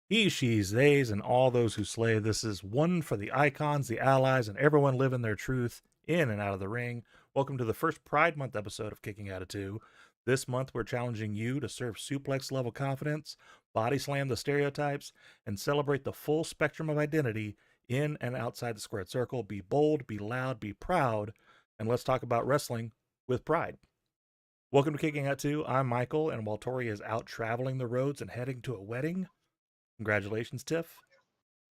He, she's, theys, and all those who slay. This is one for the icons, the allies, and everyone living their truth in and out of the ring. Welcome to the first Pride Month episode of Kicking Out of Two. This month, we're challenging you to serve suplex level confidence, body slam the stereotypes, and celebrate the full spectrum of identity in and outside the squared circle. Be bold, be loud, be proud, and let's talk about wrestling with pride. Welcome to Kicking Out Two. I'm Michael, and while Tori is out traveling the roads and heading to a wedding, congratulations, Tiff.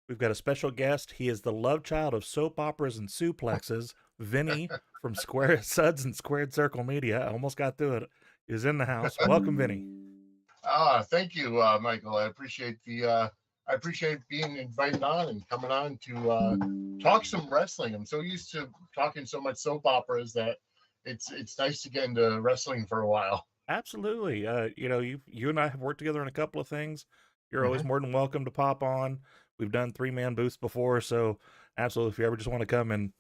We've got a special guest. He is the love child of soap operas and suplexes, Vinny from Suds and Squared Circle Media. I almost got through it. Is in the house. Welcome, Vinny. Thank you, Michael. I appreciate being invited on and coming on to talk some wrestling. I'm so used to talking so much soap operas that it's nice to get into wrestling for a while. Absolutely. You and I have worked together on a couple of things. You're always Mhm. more than welcome to pop on. We've done 3-man booths before, so absolutely, if you ever just want to come and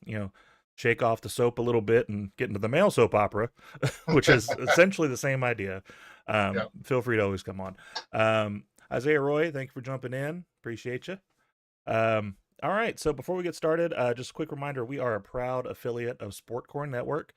shake off the soap a little bit and get into the male soap opera, which is essentially the same idea, Yeah. feel free to always come on. Isaiah Roy, thank you for jumping in. Appreciate you. All right, so before we get started, just a quick reminder, we are a proud affiliate of Sportcore Network,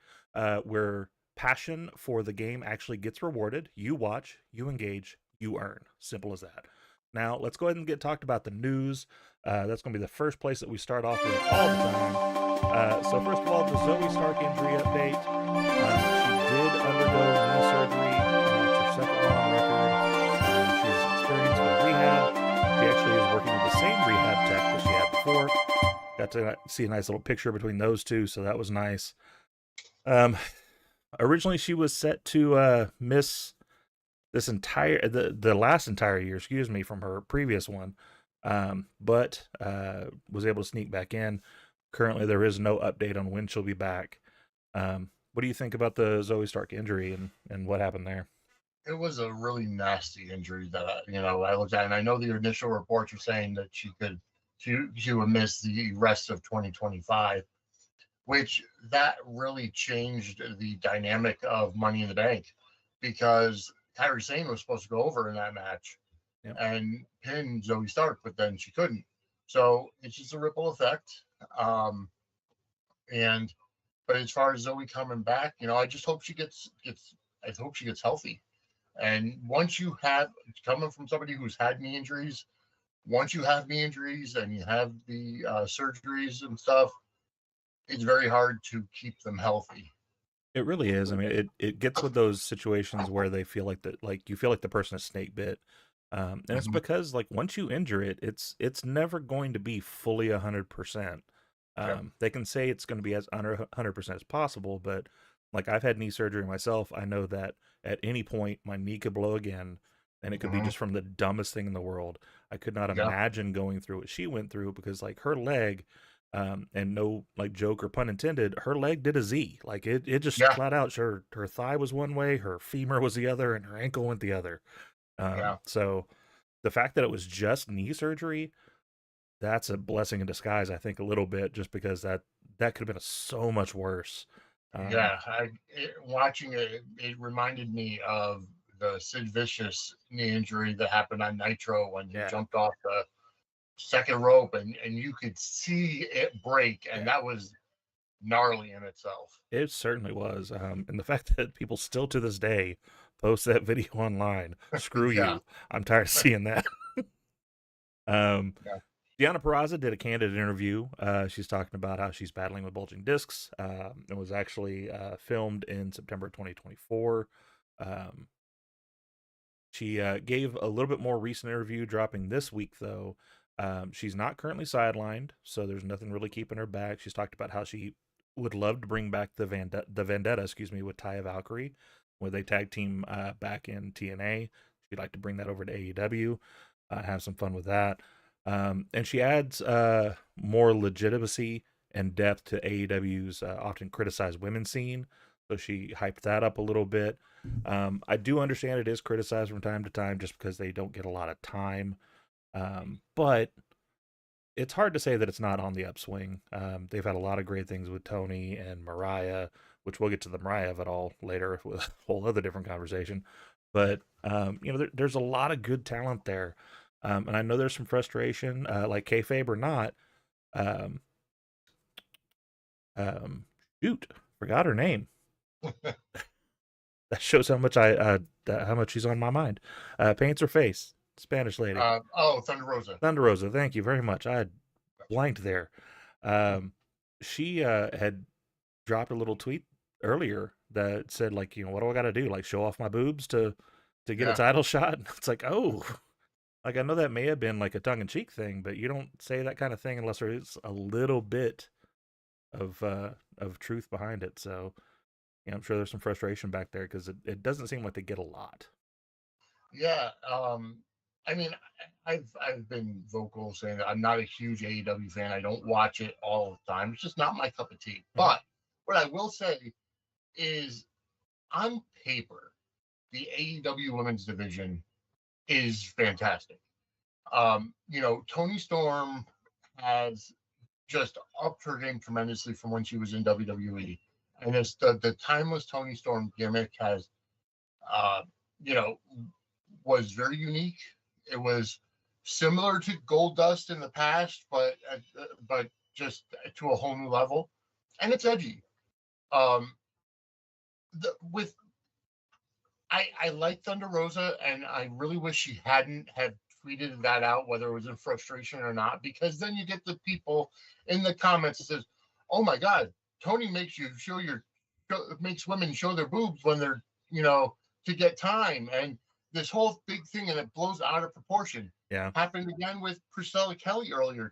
where passion for the game actually gets rewarded. You watch, you engage, you earn. Simple as that. Now, let's go ahead and get talked about the news. That's going to be the first place that we start off with all the time. So first of all, the Zoe Stark injury update. She did undergo knee surgery. It's her second one on record. She's experienced with rehab. She actually is working with the same rehab tech that she had before. Got to see a nice little picture between those two, so that was nice. Originally, she was set to miss the last entire year, from her previous one, but was able to sneak back in. Currently, there is no update on when she'll be back. What do you think about the Zoe Stark injury and what happened there? It was a really nasty injury that I looked at, and I know the initial reports were saying that she would miss the rest of 2025, which that really changed the dynamic of Money in the Bank because Kyrie Sane was supposed to go over in that match Yep. and pin Zoe Stark, but then she couldn't. So it's just a ripple effect. Um, and but as far as Zoe coming back, I just hope she gets I hope she gets healthy. And once you have coming from somebody who's had knee injuries, once you have knee injuries and you have the surgeries and stuff, it's very hard to keep them healthy. It really is. I mean, it gets with those situations where they feel like you feel like the person is snake bit, and it's Mhm. because like once you injure it, it's never going to be fully 100%. Yep. They can say it's going to be as under 100% as possible, but like I've had knee surgery myself. I know that at any point my knee could blow again, and it could be Mhm. just from the dumbest thing in the world. I could not Yeah. imagine going through what she went through because like her leg, and no like joke or pun intended, her leg did a Z. Like it just Yeah. flat out, her thigh was one way, her femur was the other, and her ankle went the other. Yeah. So the fact that it was just knee surgery, that's a blessing in disguise, I think, a little bit, just because that could have been so much worse. Um, Yeah. Watching it reminded me of the Sid Vicious knee injury that happened on Nitro when he yeah, jumped off the second rope and you could see it break, and yeah, that was gnarly in itself. it certainly was. And the fact that people still to this day post that video online, screw Yeah. you. I'm tired of seeing that. Um, Yeah. Deanna Peraza did a candid interview. She's talking about how she's battling with bulging discs. It was actually filmed in September 2024. Um, she gave a little bit more recent interview dropping this week, though. She's not currently sidelined, so there's nothing really keeping her back. She's talked about how she would love to bring back the Vendetta, with Taya Valkyrie, where they tag team back in TNA. She'd like to bring that over to AEW, have some fun with that. And she adds more legitimacy and depth to AEW's often criticized women's scene. So she hyped that up a little bit. I do understand it is criticized from time to time just because they don't get a lot of time. But it's hard to say that it's not on the upswing. They've had a lot of great things with Tony and Mariah, which we'll get to the Mariah of it all later with a whole other different conversation. But there's a lot of good talent there. And I know there's some frustration, like kayfabe or not. Um, um, shoot, forgot her name. That shows how much how much she's on my mind. Paints her face, Spanish lady, Oh, Thunder Rosa. Thunder Rosa. Thank you very much. I had blanked there. Um, she had dropped a little tweet earlier that said like, you know, what do I got to do? Like show off my boobs to get a Yeah, title shot? And it's like, oh, like I know that may have been like a tongue in cheek thing, but you don't say that kind of thing unless there is a little bit of truth behind it. So yeah, I'm sure there's some frustration back there because it doesn't seem like they get a lot. yeah. I mean, I've been vocal saying that I'm not a huge AEW fan. I don't watch it all the time. It's just not my cup of tea. Mhm. But what I will say is, on paper, the AEW women's division is fantastic. Tony Storm has just upped her game tremendously from when she was in WWE. And it's the timeless Tony Storm gimmick has, uh, you know, was very unique. It was similar to Gold Dust in the past, but just to a whole new level, and it's edgy. Um, with I like Thunder Rosa, and I really wish she hadn't had tweeted that out, whether it was in frustration or not, because then you get the people in the comments that says, "Oh my God, Tony makes you show your makes women show their boobs when they're to get time," and this whole big thing, and it blows out of proportion. Yeah. Happened again with Priscilla Kelly earlier,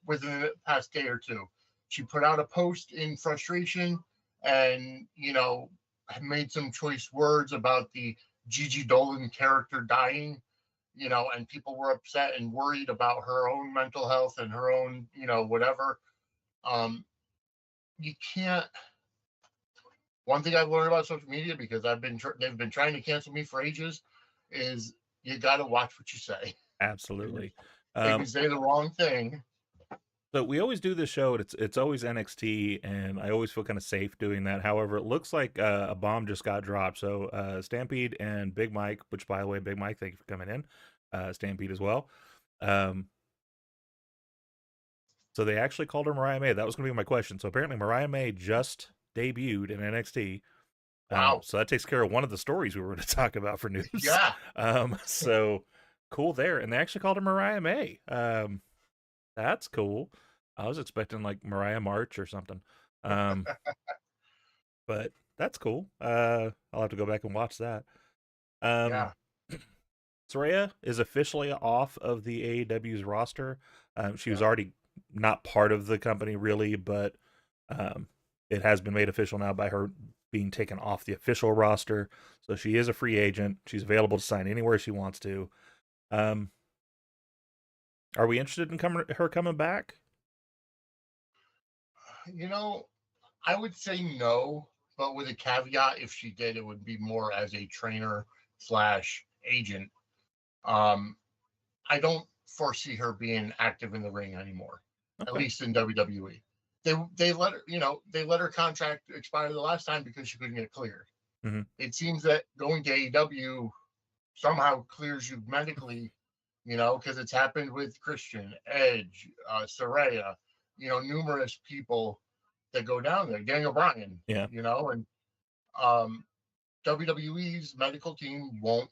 within the past day or two. She put out a post in frustration, and made some choice words about the Gigi Dolan character dying, and people were upset and worried about her own mental health and her own, whatever. Um, you can't. One thing I've learned about social media, because they've been trying to cancel me for ages, is you got to watch what you say. Absolutely. They can Um, say the wrong thing. so we always do this show. And it's always NXT, and I always feel kind of safe doing that. However, it looks like a bomb just got dropped. So Stampede and Big Mike, which by the way, Big Mike, thank you for coming in. Stampede as well. Um, so they actually called her Mariah May. That was going to be my question. So apparently Mariah May just debuted in NXT. Wow. So that takes care of one of the stories we were going to talk about for news. Yeah. So cool there. And they actually called her Mariah May. That's cool. I was expecting like Mariah March or something. Um, but that's cool. I'll have to go back and watch that. Um, Yeah. Soraya is officially off of the AEW's roster. She was Yeah. already not part of the company really, but um, it has been made official now by her being taken off the official roster. So she is a free agent. She's available to sign anywhere she wants to. Um, are we interested in her coming back? You know, I would say no, but with a caveat: if she did, it would be more as a trainer slash agent. Um, I don't foresee her being active in the ring anymore, at Okay. least in WWE. They let her contract expire the last time because she couldn't get cleared. Mm-hmm. It seems that going to AEW somehow clears you medically, because it's happened with Christian, Edge, Saraya, numerous people that go down there. Daniel Bryan, Yeah. and um, WWE's medical team won't.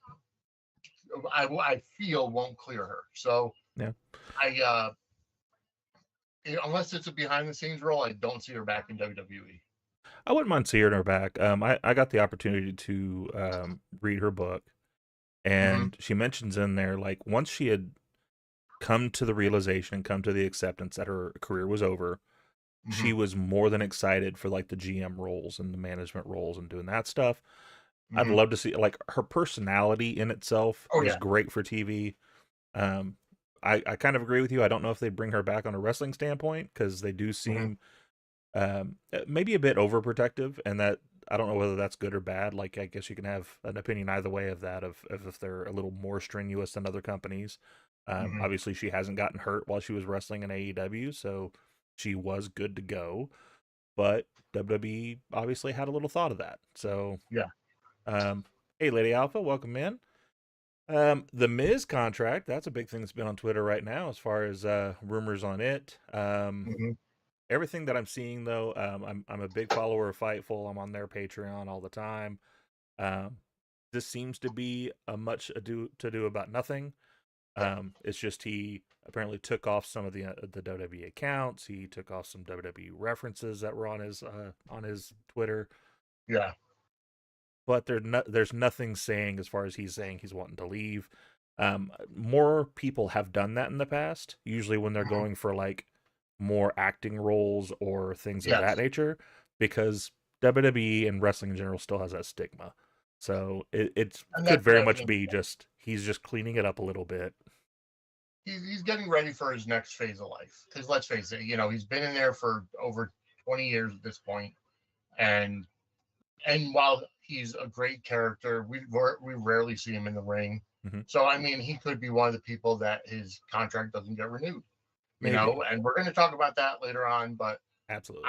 I feel won't clear her. So Yeah. I, unless it's a behind the scenes role, I don't see her back in WWE. I wouldn't mind seeing her back. I got the opportunity to read her book, Mm-hmm. and she mentions in there like once she had come to the realization, come to the acceptance that her career was over, Mm-hmm. she was more than excited for like the GM roles and the management roles and doing that stuff. I'd Mm-hmm. love to see like her personality in itself Oh is yeah. great for TV. Um, I kind of agree with you. I don't know if they bring her back on a wrestling standpoint because they do Mm-hmm. seem maybe a bit overprotective, and that I don't know whether that's good or bad. Like I guess you can have an opinion either way of that, of if they're a little more strenuous than other companies. Mm-hmm. Obviously, she hasn't gotten hurt while she was wrestling in AEW, so she was good to go. But WWE obviously had a little thought of that. So, Yeah. um, hey, Lady Alpha, welcome in. The Miz contract, that's a big thing that's been on Twitter right now as far as rumors on it. Hmm. Everything that I'm seeing though, I'm a big follower of Fightful. I'm on their Patreon all the time. Um, this seems to be a much ado to do about nothing. Yeah, It's just he apparently took off some of the WWE accounts. He took off some WWE references that were on his Twitter, yeah, but there's nothing saying as far as he's saying he's wanting to leave. More people have done that in the past, usually when they're hmm, going for like more acting roles or things of that yes. nature, because WWE and wrestling in general still has that stigma. So it And could that's what very much everything. be just he's just cleaning it up a little bit. He's getting ready for his next phase of life. Because let's face it, he's been in there for over 20 years at this point, and while he's a great character, we rarely see him in the ring. Hmm. So I mean, he could be one of the people that his contract doesn't get renewed. Maybe. And we're going to talk about that later on. But Absolutely.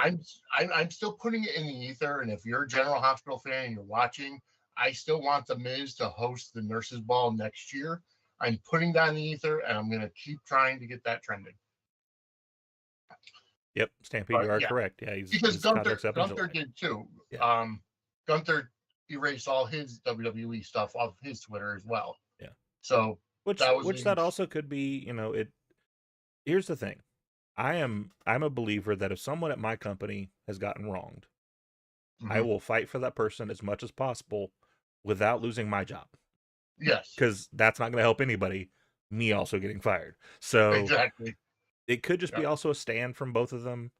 I'm still putting it in the ether. And if you're a General Hospital fan and you're watching, I still want the Miz to host the Nurses Ball next year. I'm putting that in the ether, and I'm going to keep trying to get that trending. Yep, Stampede, you But are yeah, correct. Yeah, because his contract's up in Gunther July. did too. Yeah, Gunther erased all his WWE stuff off his Twitter as well. yeah. So that was Which that also could be, it here's the thing. I'm a believer that if someone at my company has gotten wronged, I mhm. will fight for that person as much as possible without losing my job. Yes, Because that's not going to help anybody, me also getting fired. So exactly. it could just be Yeah. also a stand from both of them.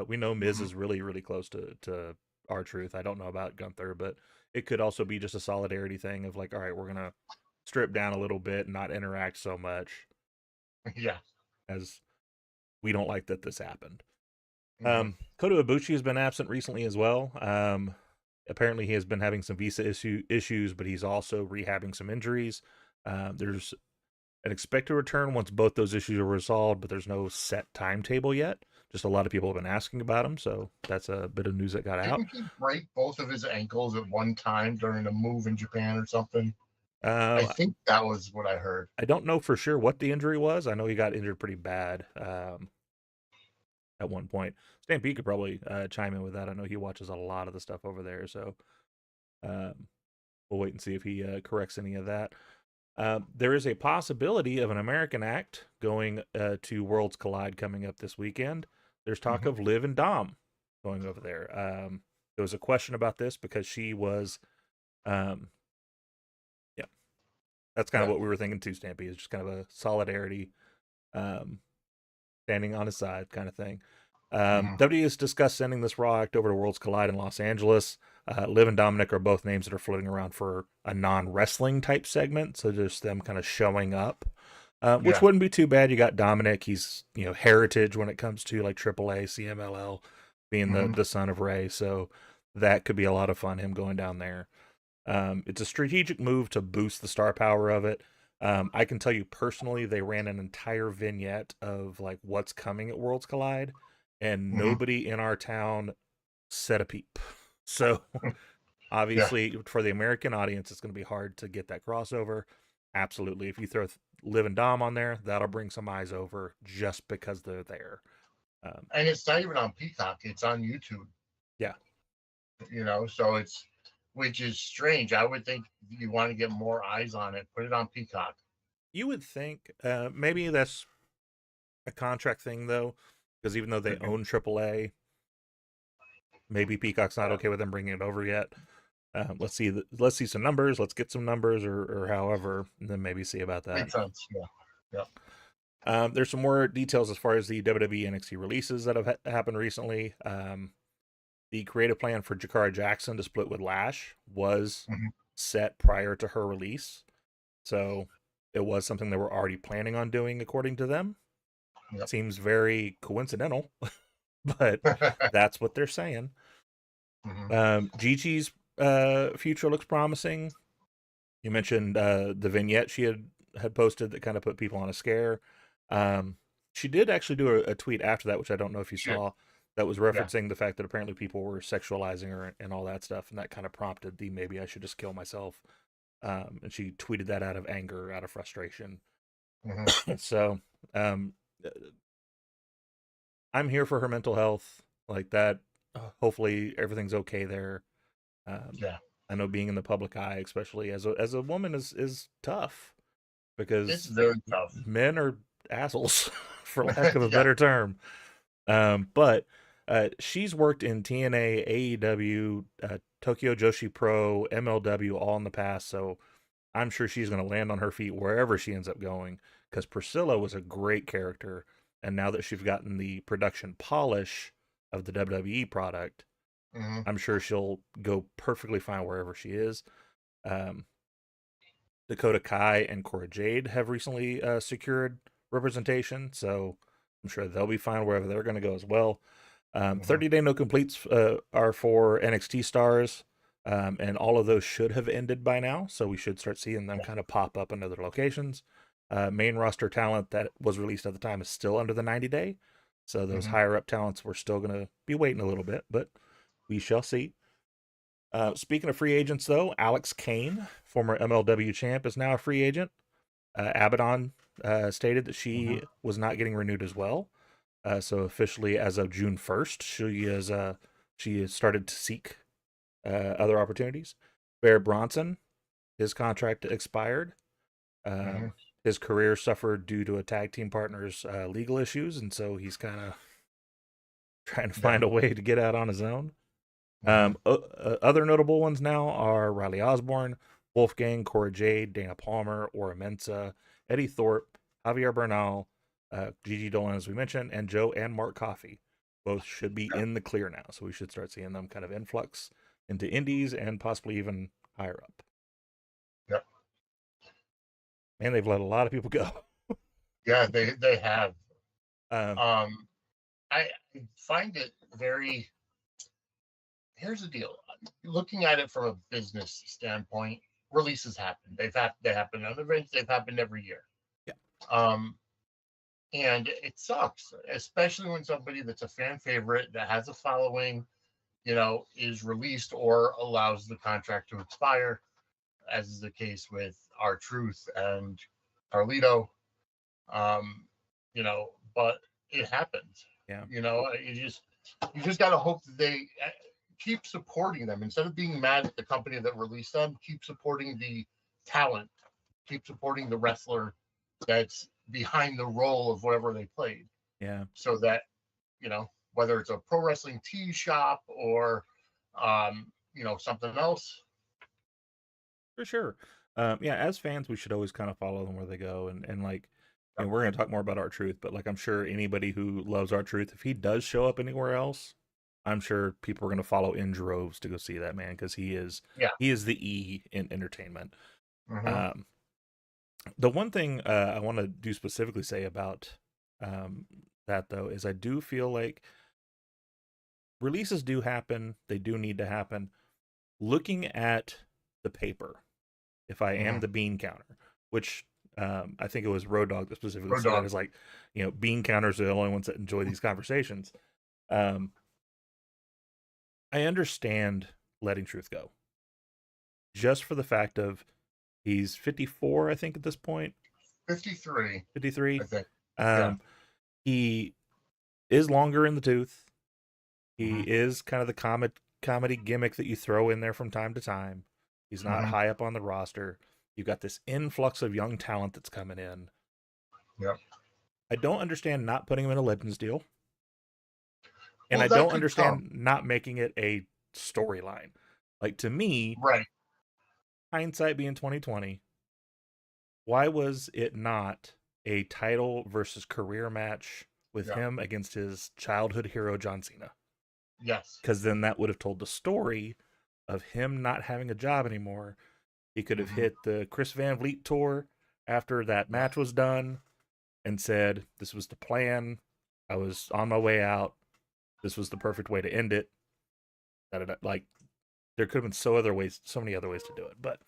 We know Miz Mhm. is really, really close to our truth. I don't know about Gunther, but it could also be just a solidarity thing of like, all right, we're gonna strip down a little bit and not interact so much Yeah. as we don't like that this happened. Mhm. Kota Ibushi has been absent recently as well. Apparently, he has been having some issues, but he's also rehabbing some injuries. There's an expected return once both those issues are resolved, but there's no set timetable yet. Just a lot of people have been asking about him, so that's a bit of news that got out. Didn't he break both of his ankles at one time during a move in Japan or something? I Um, think that was what I heard. I don't know for sure what the injury was. I know he got injured pretty bad at one point. Stampede could probably chime in with that. I know he watches a lot of the stuff over there, so um, we'll wait and see if he corrects any of that. There is a possibility of an American act going to Worlds Collide coming up this weekend. There's talk Mhm. of Liv and Dom going over there. There was a question about this because she was, um, yeah, that's kind of Yeah. what we were thinking too, Stampy, is just kind of a solidarity, um, standing on his side kind of thing. Mhm. WWE has discussed sending this Raw act over to Worlds Collide in Los Angeles. Liv and Dominic are both names that are floating around for a non-wrestling type segment, so just them kind of showing up, which Yeah. wouldn't be too bad. You got Dominic; he's heritage when it comes to like AAA, CMLL, being the Mhm. the son of Ray, so that could be a lot of fun. Him going down there. It's a strategic move to boost the star power of it. I can tell you personally, they ran an entire vignette of like what's coming at Worlds Collide, and Mhm. nobody in our town said a peep. So Yeah. obviously, for the American audience, it's going to be hard to get that crossover. Absolutely, if you throw Liv and Dom on there, that'll bring some eyes over just because they're there. Um, And it's not even on Peacock; it's on YouTube. yeah, So it's which is strange. I would think you want to get more eyes on it. Put it on Peacock. you would think maybe that's a contract thing though, because even though they Could be. own AAA, maybe Peacock's not okay with them bringing it over yet. Let's see some numbers. Let's get some numbers, or however, and then maybe see about that. Makes sense. Yeah. Yeah. There's some more details as far as the WWE NXT releases that have happened recently. The creative plan for Jakara Jackson to split with Lash was Mhm. set prior to her release, so it was something they were already planning on doing, according to them. Yep. Seems very coincidental, but that's what they're saying. Mhm. Gigi's future looks promising. You mentioned the vignette she had posted that kind of put people on a scare. Um, she did actually do a tweet after that, which I don't know if you Shit. saw, that was Yeah. referencing the fact that apparently people were sexualizing her and all that stuff, and that kind of prompted the maybe I should just kill myself. And she tweeted that out of anger, out of frustration. Hmm. So um, I'm here for her mental health, like that. Hopefully everything's okay there. Um, Yeah, I know being in the public eye, especially as a woman, is tough it's because very tough. men are assholes, for lack of a Yeah. better term. But she's worked in TNA, AEW, Tokyo Joshi Pro, MLW, all in the past. So I'm sure she's going to land on her feet wherever she ends up going. Because Priscilla was a great character, and now that she's gotten the production polish of the WWE product, Hmm. I'm sure she'll go perfectly fine wherever she is. Um, Dakota Kai and Cora Jade have recently secured representation, so I'm sure they'll be fine wherever they're going to go as well. Hmm. 30-day no completes are for NXT stars, and all of those should have ended by now, so we should start seeing them Yeah. kind of pop up in other locations. Main roster talent that was released at the time is still under the 90-day, so those Hmm. higher up talents we're still going to be waiting a little bit, but we shall see. Speaking of free agents, though, Alex Kane, former MLW champ, is now a free agent. Abaddon stated that Hmm. she was not getting renewed as well. So officially, as of June 1st, she has started to seek other opportunities. Bear Bronson, his contract expired. Hmm. His career suffered due to a tag team partner's legal issues, and so he's kind of trying to Yeah. find a way to get out on his own. Hmm. Other notable ones now are Riley Osborne, Wolfgang, Cora Jade, Dana Palmer, Ora Mensa, Eddie Thorpe, Javier Bernal, Gigi Dolan, as we mentioned, and Joe and Mark Coffey. Both should be Yeah. in the clear now, so we should start seeing them kind of influx into indies and possibly even higher up. Yep. Man, they've let a lot of people go. Yeah, they have. Um, Um, I find it very. Here's the deal. Looking at it from a business standpoint, releases happen. They happen on events. They've happened every year. yeah, Um, and it sucks, especially when somebody that's a fan favorite that has a following, is released or allows the contract to expire, as is the case with our Truth and Carlito. Um, but it happens. yeah, You just got to hope that they keep supporting them instead of being mad at the company that released them. Keep supporting the talent. Keep supporting the wrestler that's behind the role of whatever they played, yeah, so that whether it's a pro wrestling tee shop or something else. for sure. Yeah, as fans, we should always kind of follow them where they go, and like, we're gonna talk more about our truth, but like, I'm sure anybody who loves our truth, if he does show up anywhere else, I'm sure people are gonna follow in droves to go see that man because Yeah. he is the E in entertainment. Hmm. Um, the one thing I want to do specifically say about that though is I do feel like releases do happen, they do need to happen. Looking at the paper, if I am Hmm. the bean counter, which I think it was Road Dogg that specifically Road said that Dogg. is like, bean counters are the only ones that enjoy these conversations. Um, I understand letting Truth go just for the fact of he's 54, I think at this point, 53, 53. I think. Yeah. Um, he is longer in the tooth. He Hmm. is kind of the comedy gimmick that you throw in there from time to time. He's not Hmm. high up on the roster. You've got this influx of young talent that's coming in. Yep. I don't understand not putting him in a Legends deal, and Well, I that don't could come. understand not making it a storyline. Like to me, Right. hindsight being 2020, why was it not a title versus career match with Yeah. him against his childhood hero John Cena? Yes. Because then that would have told the story of him not having a job anymore. He could have Hmm. hit the Chris Van Vliet tour after that Yeah. match was done and said, "This was the plan. I was on my way out. This was the perfect way to end it." Like there could have been so many other ways to do it. But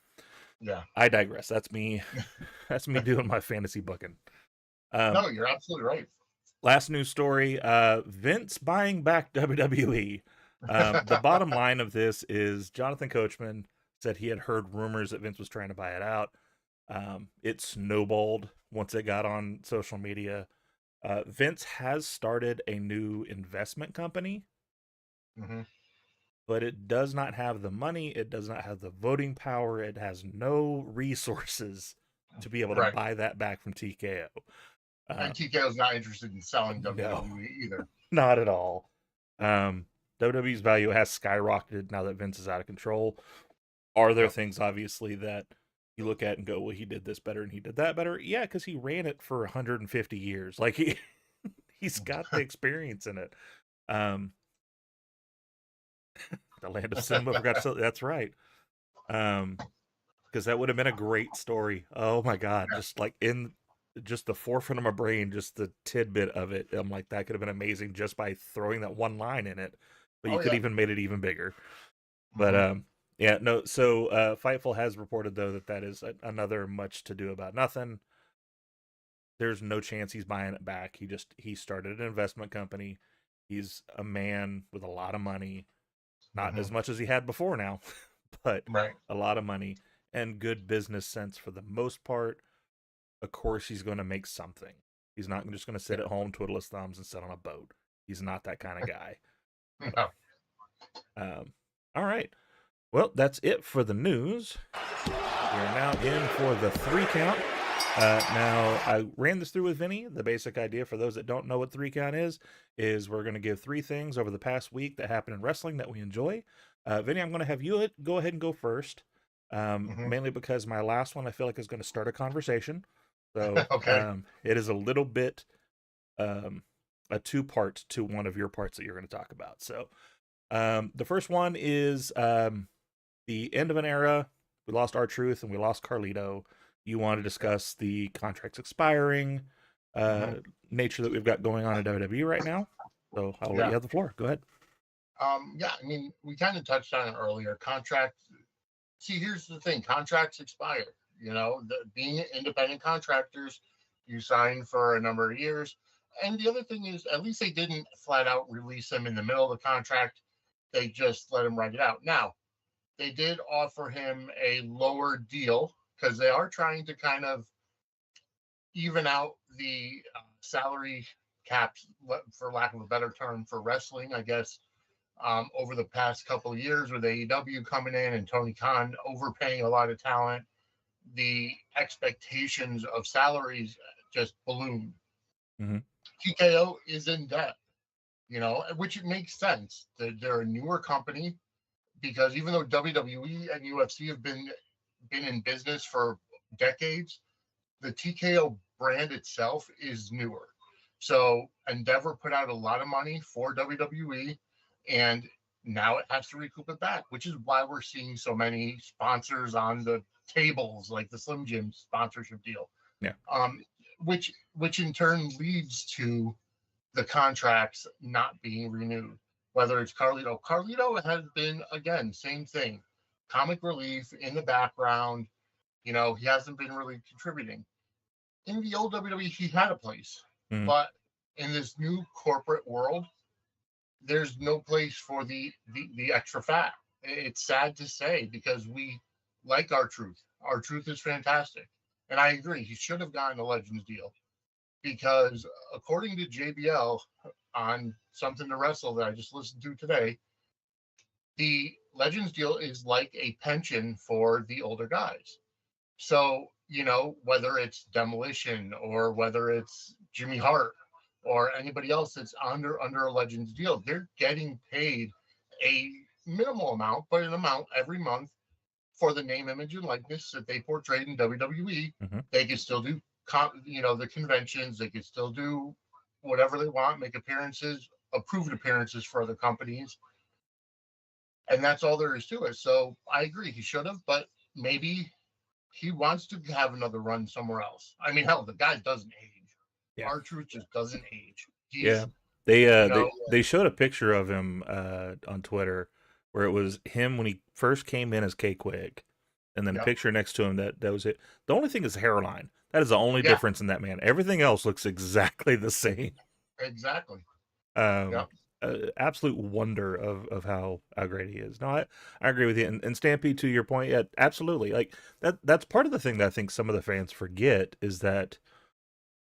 Yeah. I digress. That's me. That's me doing my fantasy booking. Um, No, you're absolutely right. Last news story: Vince buying back WWE. The bottom line of this is Jonathan Coachman said he had heard rumors that Vince was trying to buy it out. It snowballed once it got on social media. Vince has started a new investment company, Mm-hmm. but it does not have the money. It does not have the voting power. It has no resources to be able to Right. buy that back from TKO. And TKO is not interested in selling No, WWE either. not at all. WWE's value has skyrocketed now that Vince is out of control. Are there Yep. things, obviously, that you look at and go, well, he did this better and he did that better? Yeah, because he ran it for 150 years. Like, he's got the experience in it. The land of cinema forgot to say, that's right. Because that would have been a great story. Oh my God. Yeah. Just like in just the forefront of my brain, just the tidbit of it. I'm like, that could have been amazing just by throwing that one line in it. But you Oh could yeah. even made it even bigger. But Mm-hmm. yeah, no. So Fightful has reported though that is another much to do about nothing. There's no chance he's buying it back. He started an investment company. He's a man with a lot of money, not Mm-hmm. as much as he had before now, but Right. a lot of money and good business sense for the most part. Of course, he's going to make something. He's not just going to sit Yeah. at home, twiddle his thumbs, and sit on a boat. He's not that kind of guy. No. All right. Well, that's it for the news. We're now in for the 3 count. Now, I ran this through with Vinny. The basic idea for those that don't know what 3 count is we're going to give 3 things over the past week that happened in wrestling that we enjoy. Vinny, I'm going to have you go ahead and go first, Mm-hmm. mainly because my last one I feel like is going to start a conversation. So Okay. it is a little bit a 2-part to one of your parts that you're going to talk about. So the first one is the end of an era. We lost R-Truth and we lost Carlito. You want to discuss the contracts expiring, Mm-hmm. nature that we've got going on in WWE right now. So I'll let Yeah. you have the floor. Go ahead. Yeah. I mean, we kind of touched on it earlier. Contract. See, here's the thing: contracts expire. Being independent contractors, you sign for a number of years. And the other thing is, at least they didn't flat out release them in the middle of the contract. They just let him write it out. Now, they did offer him a lower deal because they are trying to kind of even out the salary caps, for lack of a better term, for wrestling, I guess. Over the past couple of years with AEW coming in and Tony Khan overpaying a lot of talent, the expectations of salaries just ballooned. Mm-hmm. TKO is in debt, which it makes sense. They're a newer company because even though WWE and UFC have been in business for decades, the TKO brand itself is newer. So Endeavor put out a lot of money for WWE, and now it has to recoup it back, which is why we're seeing so many sponsors on the tables, like the Slim Jim sponsorship deal. Yeah. Which in turn leads to the contracts not being renewed. Whether it's Carlito, Carlito has been, again, same thing, comic relief in the background. He hasn't been really contributing. In the old WWE, he had a place, Mm-hmm. but in this new corporate world, there's no place for the extra fat. It's sad to say because we like R-Truth. R-Truth is fantastic, and I agree he should have gotten a Legends deal because according to JBL on Something to Wrestle that I just listened to today, the Legends deal is like a pension for the older guys. So, whether it's Demolition or whether it's Jimmy Hart or anybody else that's under a Legends deal, they're getting paid a minimal amount, but an amount every month for the name, image, and likeness that they portrayed in WWE. Mm-hmm. They can still do, the conventions. They can still do whatever they want, make appearances, approved appearances for other companies, and that's all there is to it. So I agree, he should have, but maybe he wants to have another run somewhere else. I mean, hell, the guy doesn't age. Yeah. R-Truth just doesn't age. Yeah. They showed a picture of him on Twitter where it was him when he first came in as K-Quig, and then a picture next to him that was it. The only thing is hairline. That is the only difference in that man. Everything else looks exactly the same. Exactly. Um, absolute wonder of how great he is. No, I agree with you. And Stampede, to your point, yeah, absolutely. Like that's part of the thing that I think some of the fans forget is that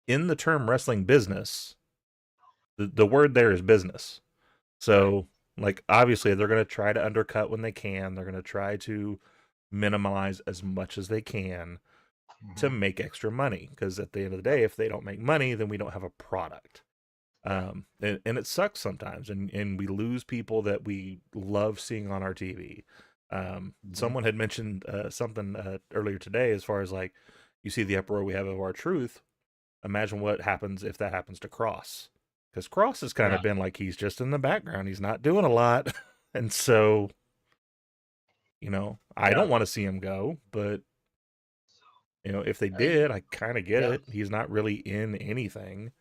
in the term wrestling business, the word there is business. Right. So like obviously they're going to try to undercut when they can. They're going to try to minimize as much as they can to Hmm. make extra money, because at the end of the day, if they don't make money, then we don't have a product. Yeah. And it sucks sometimes, and we lose people that we love seeing on our TV. Hmm. Someone had mentioned something earlier today, as far as like, you see the uproar we have of our truth. Imagine what happens if that happens to Cross, because Cross has kind Yeah. of been like he's just in the background, he's not doing a lot, and so I Yeah. don't want to see him go, but if they I, did, I kind of get yeah. it. He's not really in anything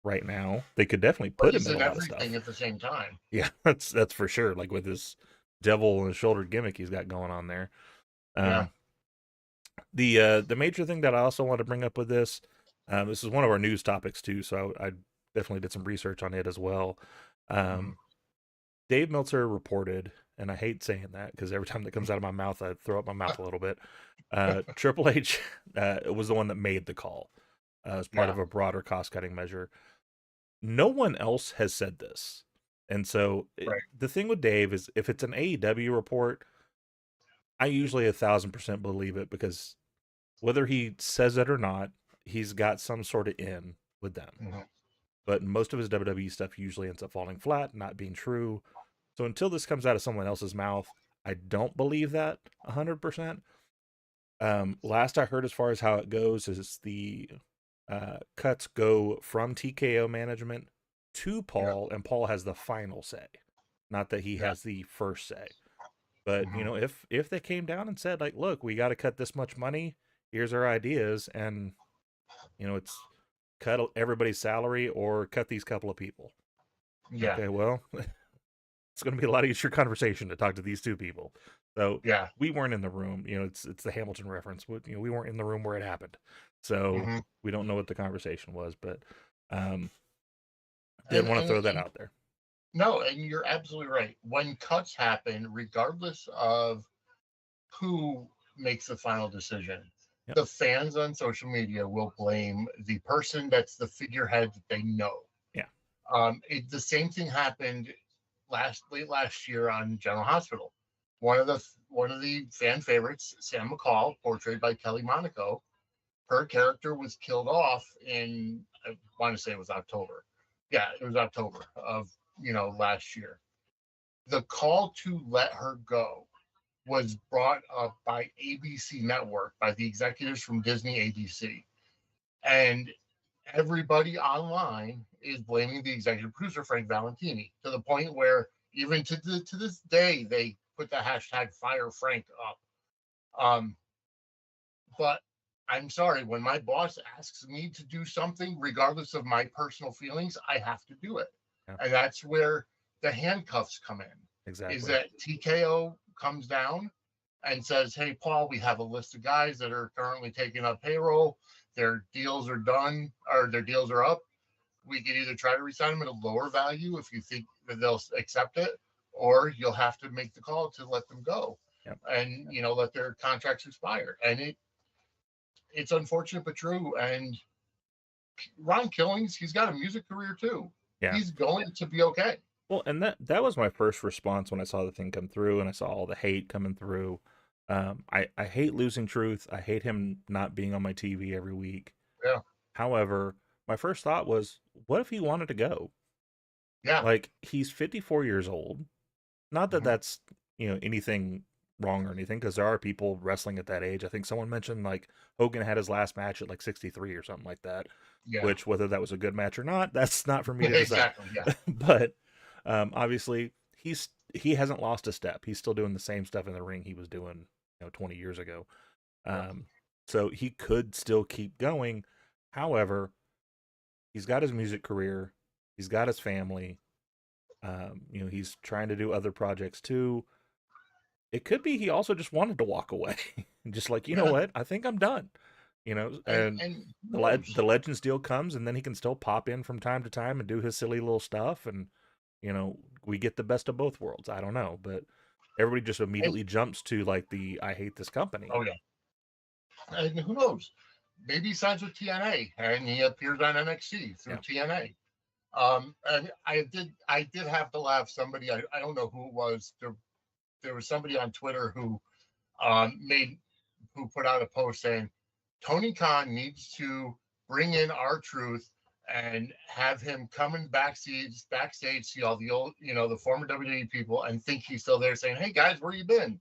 right now. They could definitely But put him he's in a in lot of everything stuff. at the same time. Yeah, that's for sure. Like with this devil on the shoulder gimmick he's got going on there. Yeah. Um, the major thing that I also want to bring up with this is one of our news topics too, so I definitely did some research on it as well. Hmm. Um, Dave Meltzer reported, and I hate saying that because every time that comes out of my mouth, I throw up my mouth a little bit. Triple H was the one that made the call as part Yeah. of a broader cost cutting measure. No one else has said this. And so Right. the thing with Dave is, if it's an AEW report, I usually 1,000% believe it, because whether he says it or not, he's got some sort of in with them. Hmm. But most of his WWE stuff usually ends up falling flat, not being true. So until this comes out of someone else's mouth, I don't believe that 100%. Last I heard, as far as how it goes, is the cuts go from TKO management to Yeah. Paul, and Paul has the final say. Not that he Yeah. has the first say. But Hmm. if they came down and said like, look, we got to cut this much money, here's our ideas, and it's cut everybody's salary or cut these couple of people. Yeah. Okay, well, it's going to be a lot easier conversation to talk to these two people. So Yeah. we weren't in the room. It's the Hamilton reference. We weren't in the room where it happened, so Hmm. we don't know what the conversation was. But um, did And, want to and throw that and out there. no, and you're absolutely right. When cuts happen, regardless of who makes the final decision, Yep. the fans on social media will blame the person that's the figurehead that they know. Yeah. The same thing happened late last year on General Hospital. One of the fan favorites, Sam McCall, portrayed by Kelly Monaco, her character was killed off in, I want to say it was October. Yeah, it was October of last year. The call to let her go was brought up by ABC Network, by the executives from Disney ABC. And everybody online is blaming the executive producer, Frank Valentini, to the point where even to this day, they put the hashtag Fire Frank up. Um, but I'm sorry, when my boss asks me to do something, regardless of my personal feelings, I have to do it. Yeah. And that's where the handcuffs come in. Is Exactly. that TKO comes down and says, "Hey, Paul, we have a list of guys that are currently taking up payroll. Their deals are done, or their deals are up. We can either try to resign them at a lower value if you think that they'll accept it, or you'll have to make the call to let them go, Yep. and let their contracts expire." And it's unfortunate but true. And Ron Killings, he's got a music career too. Yeah. He's going to be okay. Well, and that was my first response when I saw the thing come through and I saw all the hate coming through. I hate losing truth. I hate him not being on my TV every week. Yeah. However, my first thought was, what if he wanted to go? Yeah. Like, he's 54 years old. Not that Hmm. that's, anything wrong or anything, because there are people wrestling at that age. I think someone mentioned like Hogan had his last match at like 63 or something like that, Yeah. which, whether that was a good match or not, that's not for me to decide. Exactly. Yeah. But obviously, he hasn't lost a step. He's still doing the same stuff in the ring he was doing, 20 years ago. Yeah. Um, so he could still keep going. However, he's got his music career, he's got his family. He's trying to do other projects too. It could be he also just wanted to walk away, just like, Yeah. what, I think I'm done. And And who knows? the Legends deal comes, and then he can still pop in from time to time and do his silly little stuff, and you know, we get the best of both worlds. I don't know, but everybody just And immediately jumps to like the I hate this company. oh yeah, and who knows? Maybe he signs with TNA and he appears on NXT through Yeah. TNA. And I did have to laugh. Somebody I don't know who it was. There was somebody on Twitter who made who put out a post saying Tony Khan needs to bring in R-Truth and have him coming backstage, see all the old, the former WWE people, and think he's still there, saying, "Hey guys, where you been?"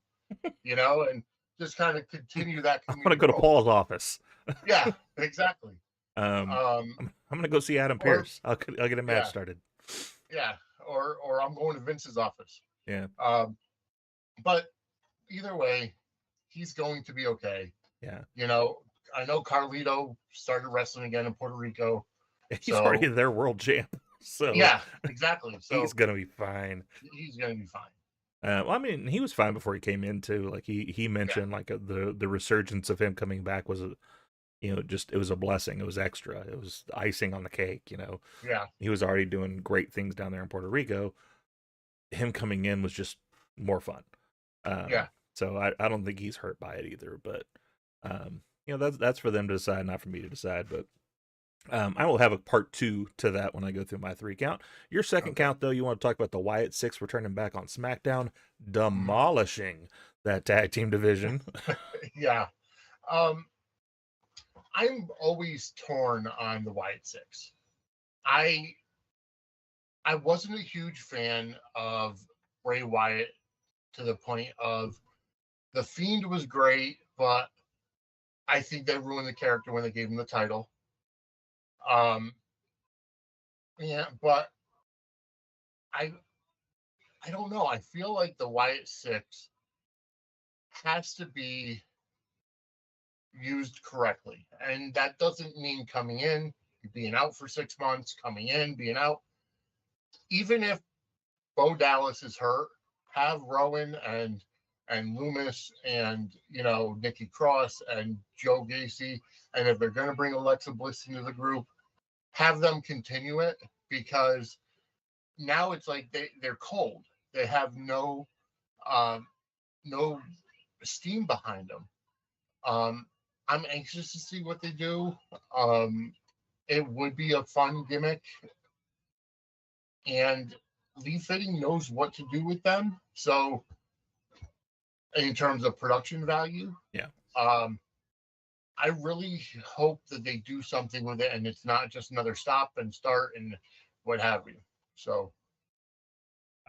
And just kind of continue that I'm gonna comedic go to role. Paul's office. Yeah, exactly. um, Um, I'm gonna go see Adam or Pearce. I'll get a match yeah, started. yeah, or I'm going to Vince's office. Yeah, Um, but either way, he's going to be okay. yeah. You know, I know Carlito started wrestling again in Puerto Rico. He's already So their world champ, so yeah, exactly. he's So gonna be fine. he's gonna be fine. Well, I mean, he was fine before he came in too. Like he Yeah, mentioned, like the resurgence of him coming back was a, just it was a blessing. It was extra. It was icing on the cake. yeah, He was already doing great things down there in Puerto Rico. Him coming in was just more fun. yeah. So I don't think he's hurt by it either. But that's for them to decide, not for me to decide. But I will have a part 2 to that when I go through my 3 count. Your second Okay. count, though, you want to talk about the Wyatt Six returning back on SmackDown, Mhm. demolishing that tag team division. Yeah. Um, I'm always torn on the Wyatt Six. I I wasn't a huge fan of Bray Wyatt to the point of the Fiend was great, but I think they ruined the character when they gave him the title. Um, yeah, but I I don't know. I feel like the Wyatt Six has to be used correctly. And that doesn't mean coming in, being out for 6 months, coming in, being out. Even if Bo Dallas is hurt, have Rowan and Loomis and Nikki Cross and Joe Gacy, and if they're going to bring Alexa Bliss into the group, have them continue it because now it's like they're cold. They have um, no steam behind them. Um, I'm anxious to see what they do. Um, it would be a fun gimmick, and Lee Fitting knows what to do with them. So, in terms of production value, Yeah, um, I really hope that they do something with it, and it's not just another stop and start and what have you. So,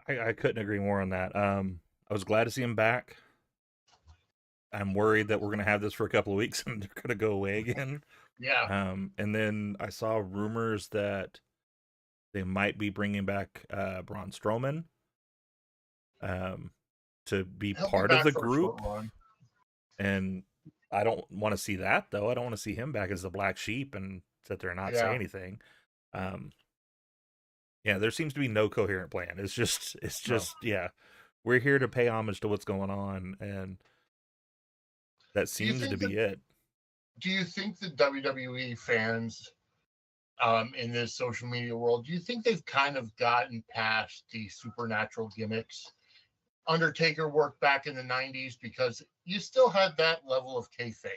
I couldn't agree more on that. I was glad to see him back. I'm worried that we're gonna have this for a couple of weeks and they're gonna go away again. yeah, And then I saw rumors that they might be bringing back Braun Strowman um, to be he'll be part of back the for a short group, run. and I don't want to see that though. I don't want to see him back as the black sheep and sit there and not say Yeah, anything. Um, yeah, there seems to be no coherent plan. It's no. just yeah, we're here to pay homage to what's going on, and that Do you seems to think that? be it. Do you think the WWE fans in this social media world, do you think they've kind of gotten past the supernatural gimmicks? Undertaker worked back in the 90s because you still had that level of kayfabe.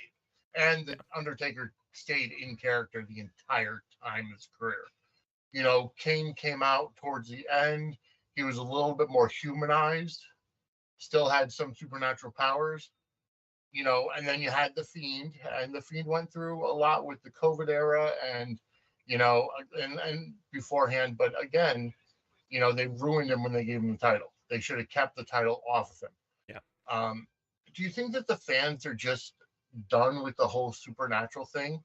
And the Yeah, Undertaker stayed in character the entire time of his career. Kane came out towards the end. He was a little bit more humanized, still had some supernatural powers, and then you had the Fiend, and the Fiend went through a lot with the COVID era and beforehand. But again, they ruined him when they gave him the title. They should have kept the title off of him. yeah. Um, do you think that the fans are just done with the whole supernatural thing?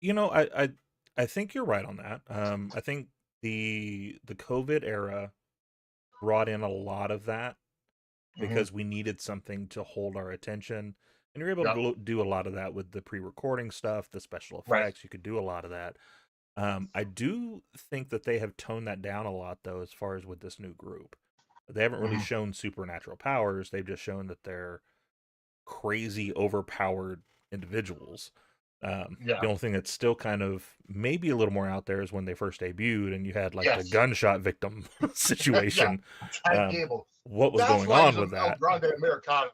You know, I think you're right on that. I think the COVID era brought in a lot of that Mm-hmm. because we needed something to hold our attention. And you're able Yep. to do a lot of that with the pre-recording stuff, the special Right. effects. You could do a lot of that. I do think that they have toned that down a lot, though, as far as with this new group. They haven't really Mm-hmm. shown supernatural powers. They've just shown that they're crazy, overpowered individuals. Yeah. The only thing that's still kind of maybe a little more out there is when they first debuted and you had like the Yes. gunshot victim Yeah. situation. Chad Um, Gable. what was That's going why he's on a with El that? Grande Americano.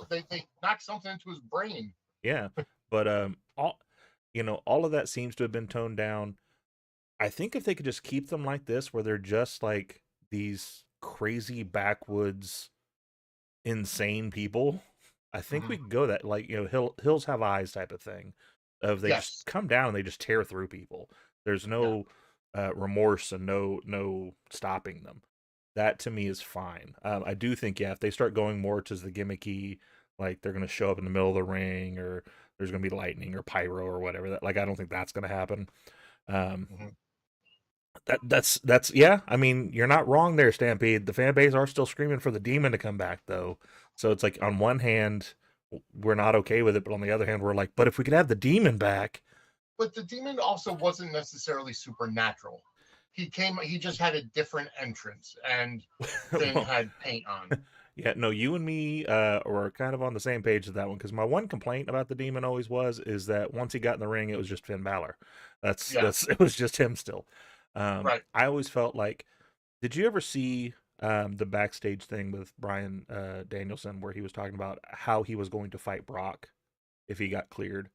They knocked something into his brain. Yeah, but all of that seems to have been toned down. I think if they could just keep them like this, where they're just like these crazy backwoods, insane people, I think we Mhm. could go that like hills have eyes type of thing. Of they just Yes. come down and they just tear through people. There's Yeah. no remorse and no stopping them. That to me is fine. I do think if they start going more to the gimmicky, like they're gonna show up in the middle of the ring or there's gonna be lightning or pyro or whatever. That like I don't think that's gonna happen. Um, Mhm. that's yeah. I mean, you're not wrong there, Stampede. The fan base are still screaming for the demon to come back though. So it's like on one hand, we're not okay with it, but on the other hand, we're like, but if we could have the demon back, But the demon also wasn't necessarily supernatural. He just had a different entrance, and Finn well, had paint on. yeah, no, you and me were kind of on the same page with that one because my one complaint about the demon always was is that once he got in the ring, it was just Finn Balor. Yeah. That's it was just him still. Right. I always felt like, did you ever see the backstage thing with Brian Danielson where he was talking about how he was going to fight Brock if he got cleared?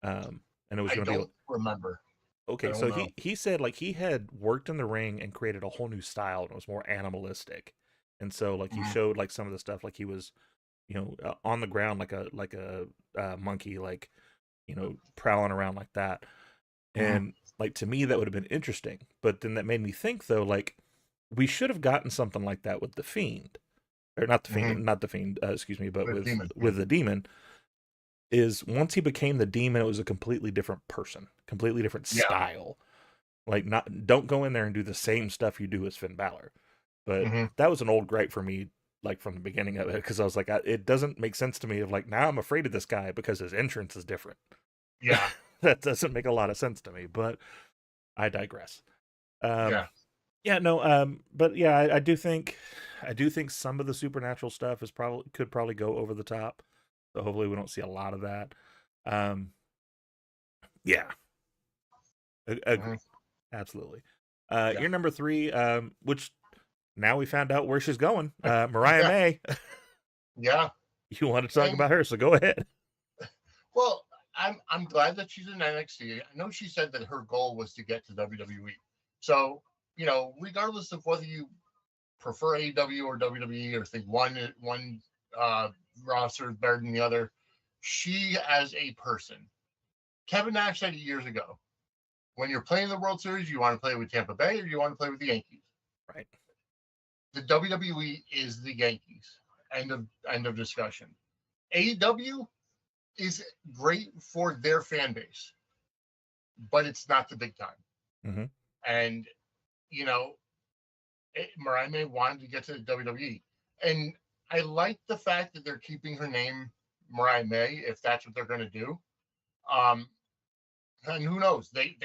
And it was I going to be don't remember. I okay. don't So know. he said like he had worked in the ring and created a whole new style and it was more animalistic. And so like he Mhm. showed like some of the stuff like he was on the ground like a monkey like prowling around like that. Mhm. And like to me that would have been interesting. But then that made me think though like we should have gotten something like that with the Fiend or Mhm. not the Fiend, excuse me, but The with demon. Yeah. the demon is once he became the demon, it was a completely different person, completely different Yeah. style. Like, not don't go in there and do the same stuff you do as Finn Balor. But Mhm. that was an old gripe for me, like from the beginning of it, because I was like, it doesn't make sense to me. Of like, now I'm afraid of this guy because his entrance is different. Yeah. That doesn't make a lot of sense to me. But I digress. Um, Yeah. yeah, no, but yeah, I do think some of the supernatural stuff is probably could probably go over the top. So hopefully we don't see a lot of that. Um, yeah, Mhm. agreed, absolutely. Yeah. Your number three, which now we found out where she's going. Mariah Yeah. May. Yeah. You want to talk And about her, so go ahead. well, I'm glad that she's in NXT. I know she said that her goal was to get to WWE. So, regardless of whether you prefer AEW or WWE or think one uh, roster is better than the other, she as a person. Kevin Nash said it years ago. When you're playing the World Series, you want to play with Tampa Bay or you want to play with the Yankees. Right. The WWE is the Yankees. End of discussion. AEW is great for their fan base, but it's not the big time. Mm-hmm. And you know, Mariah May wanted to get to the WWE, and I like the fact that they're keeping her name Mariah May if that's what they're going to do. Um, and who knows? They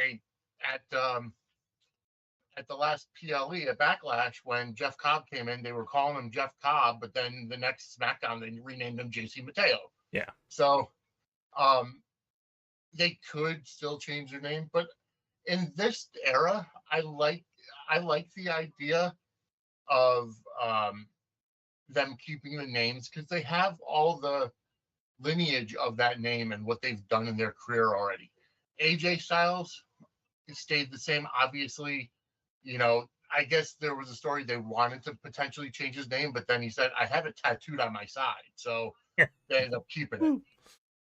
at the last PLE at Backlash when Jeff Cobb came in, they were calling him Jeff Cobb, but then the next SmackDown they renamed him JC Mateo. Yeah. So um, they could still change their name, but in this era, I like the idea of them keeping the names because they have all the lineage of that name and what they've done in their career already. AJ Styles stayed the same, obviously. I guess there was a story they wanted to potentially change his name, but then he said, I have it tattooed on my side. So they ended up keeping it.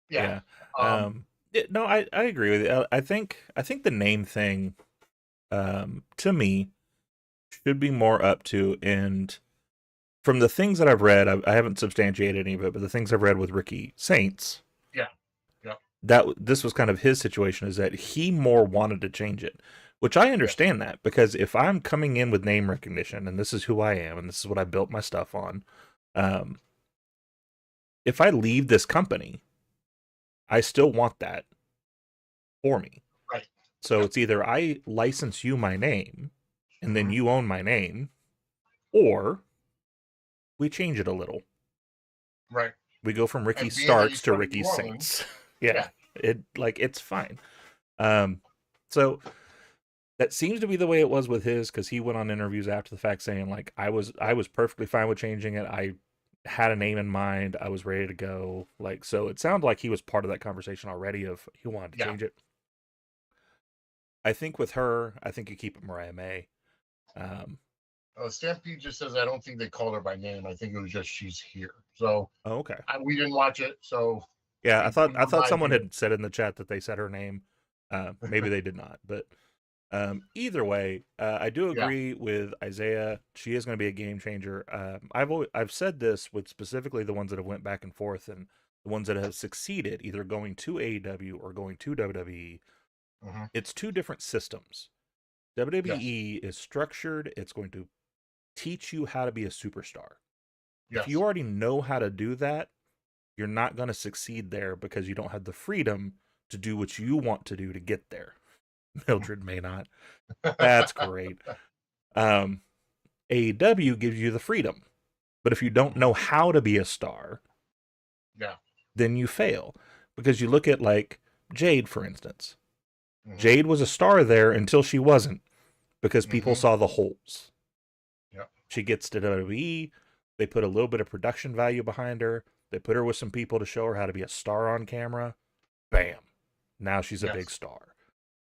Yeah. Yeah. Um, No, I agree with you. I think the name thing, to me, should be more up to and from the things that I've read, I haven't substantiated any of it, but the things I've read with Ricky Saints, yeah. Yeah. that this was kind of his situation is that he more wanted to change it, which I Yes. understand that because if I'm coming in with name recognition and this is who I am and this is what I built my stuff on, um, if I leave this company, I still want that for me. Right. So Yeah. it's either I license you my name and then Mhm. you own my name, or we change it a little. Right. We go from Ricky And being that you Starks to started New Ricky Orleans, Saints. Yeah. yeah. It's fine. So that seems to be the way it was with his, because he went on interviews after the fact saying like I was perfectly fine with changing it. I had a name in mind. I was ready to go. Like, so it sounded like he was part of that conversation already of he wanted to Yeah. change it. I think with her, I think you keep it Mariah May. Stampede just says I don't think they called her by name. I think it was just she's here. So Oh, okay. we didn't watch it, so Yeah, we I were thought by someone view. had said in the chat that they said her name. Maybe they did not, but either way, I do Yeah. agree with Isaiah. She is going to be a game changer. I've said this with specifically the ones that have went back and forth, and the ones that have succeeded, either going to AEW or going to WWE. Mm-hmm. It's two different systems. Yes. WWE is structured. It's going to teach you how to be a superstar. If you Yes. already know how to do that, you're not going to succeed there because you don't have the freedom to do what you want to do to get there. Mildred may not. That's great. AEW gives you the freedom, but if you don't know how to be a star, Yeah. then you fail. Because you look at like Jade, for instance. Mm-hmm. Jade was a star there until she wasn't, because people Mm-hmm. saw the holes. Yeah. She gets to WWE. They put a little bit of production value behind her. They put her with some people to show her how to be a star on camera. Bam. Now she's a Yes. big star.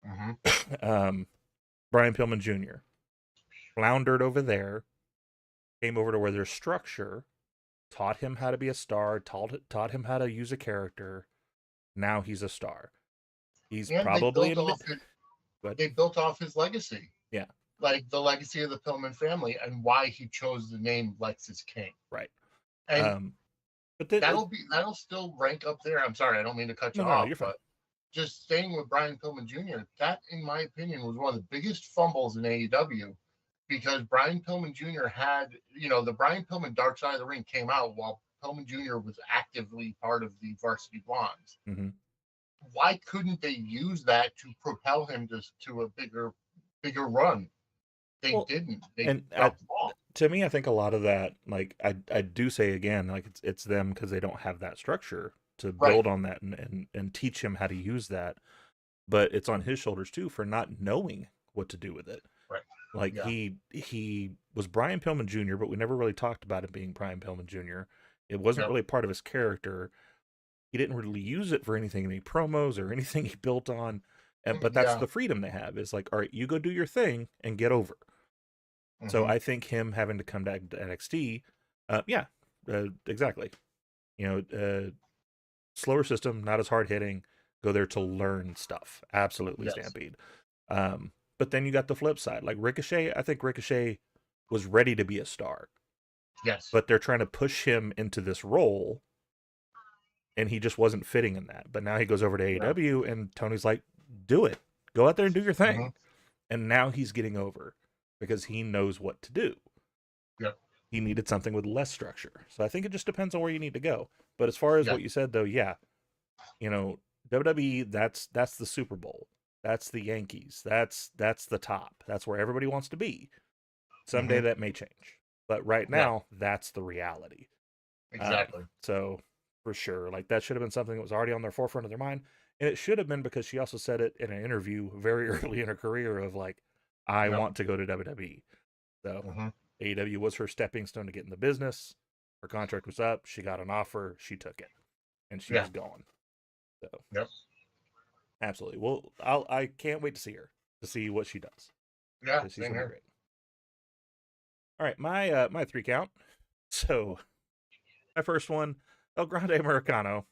Mm-hmm. Brian Pillman Jr. floundered over there, came over to where there's structure, taught him how to be a star, taught him how to use a character. Now he's a star. He's And probably in they built off his legacy. Yeah. Like the legacy of the Pillman family and why he chose the name Lexus King. Right. And but that'll still rank up there. I'm sorry, I don't mean to cut you no, off, you're fine. but just staying with Brian Pillman Jr., that, in my opinion, was one of the biggest fumbles in AEW because Brian Pillman Jr. had, the Brian Pillman Dark Side of the Ring came out while Pillman Jr. was actively part of the Varsity Blondes. Mm-hmm. Why couldn't they use that to propel him to a bigger run? They didn't. They dropped the ball. To me, I think a lot of that, like I do say again, like it's them because they don't have that structure to build on that and teach him how to use that. But it's on his shoulders too for not knowing what to do with it. Right. Like he was Brian Pillman Jr., but we never really talked about it being Brian Pillman Jr. It wasn't really part of his character. He didn't really use it for anything, any promos or anything he built on. But that's the freedom they have. Is like, all right, you go do your thing and get over. Mm-hmm. So I think him having to come back to NXT, exactly. Slower system, not as hard hitting. Go there to learn stuff. Absolutely, yes. Stampede. But then you got the flip side. Like Ricochet, I think Ricochet was ready to be a star. Yes. But they're trying to push him into this role, and he just wasn't fitting in that. But now he goes over to AEW, and Tony's like, do it. Go out there and do your thing. Mm-hmm. And now he's getting over because he knows what to do. Yep. He needed something with less structure. So I think it just depends on where you need to go. But as far as what you said, though, WWE, that's the Super Bowl. That's the Yankees. That's the top. That's where everybody wants to be. Someday that may change. But right now, that's the reality. Exactly. So for sure, like that should have been something that was already on their forefront of their mind. And it should have been because she also said it in an interview very early in her career of like, I want to go to WWE. So AEW was her stepping stone to get in the business. Her contract was up. She got an offer. She took it. And she's gone. So absolutely. Well, I can't wait to see her, to see what she does. Yeah, she's gonna be great. All right, my 3 count. So my first one, El Grande Americano,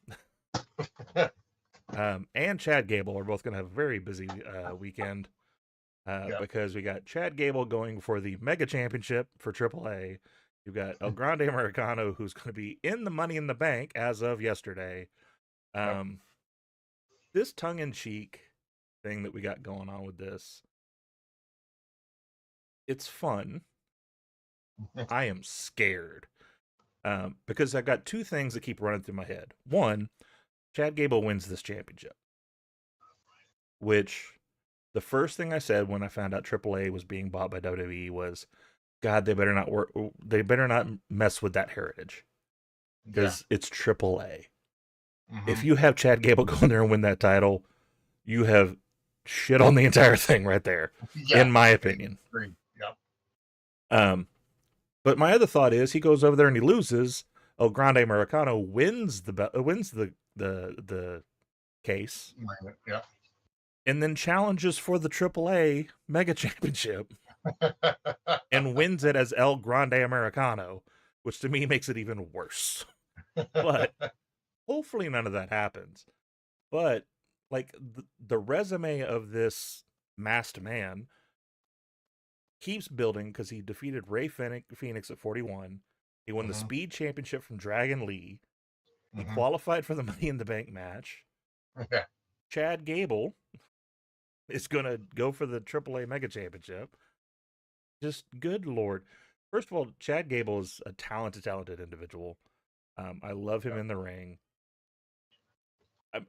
and Chad Gable are both gonna have a very busy weekend because we got Chad Gable going for the Mega Championship for AAA. You've got El Grande Americano, who's going to be in the Money in the Bank as of yesterday. This tongue-in-cheek thing that we got going on with this, it's fun. I am scared because I've got 2 things that keep running through my head. One, Chad Gable wins this championship, which the first thing I said when I found out AAA was being bought by WWE was, God, they better not work. They better not mess with that heritage because it's AAA. Mm-hmm. If you have Chad Gable go in there and win that title, you have shit on the entire thing right there, in my Yes, opinion. agreed. Yep. Um, but my other thought is he goes over there and he loses. El Grande Americano wins the case, Yep. and then challenges for the AAA Mega Championship and wins it as El Grande Americano, which to me makes it even worse. But hopefully none of that happens. But like the resume of this masked man keeps building because he defeated Ray Phoenix at 41. He won the Mm-hmm. Speed Championship from Dragon Lee. He Mm-hmm. qualified for the Money in the Bank match. Yeah. Chad Gable is going to go for the AAA Mega Championship. Just good lord. First of all, Chad Gable is a talented individual. I love him Yep. in the ring.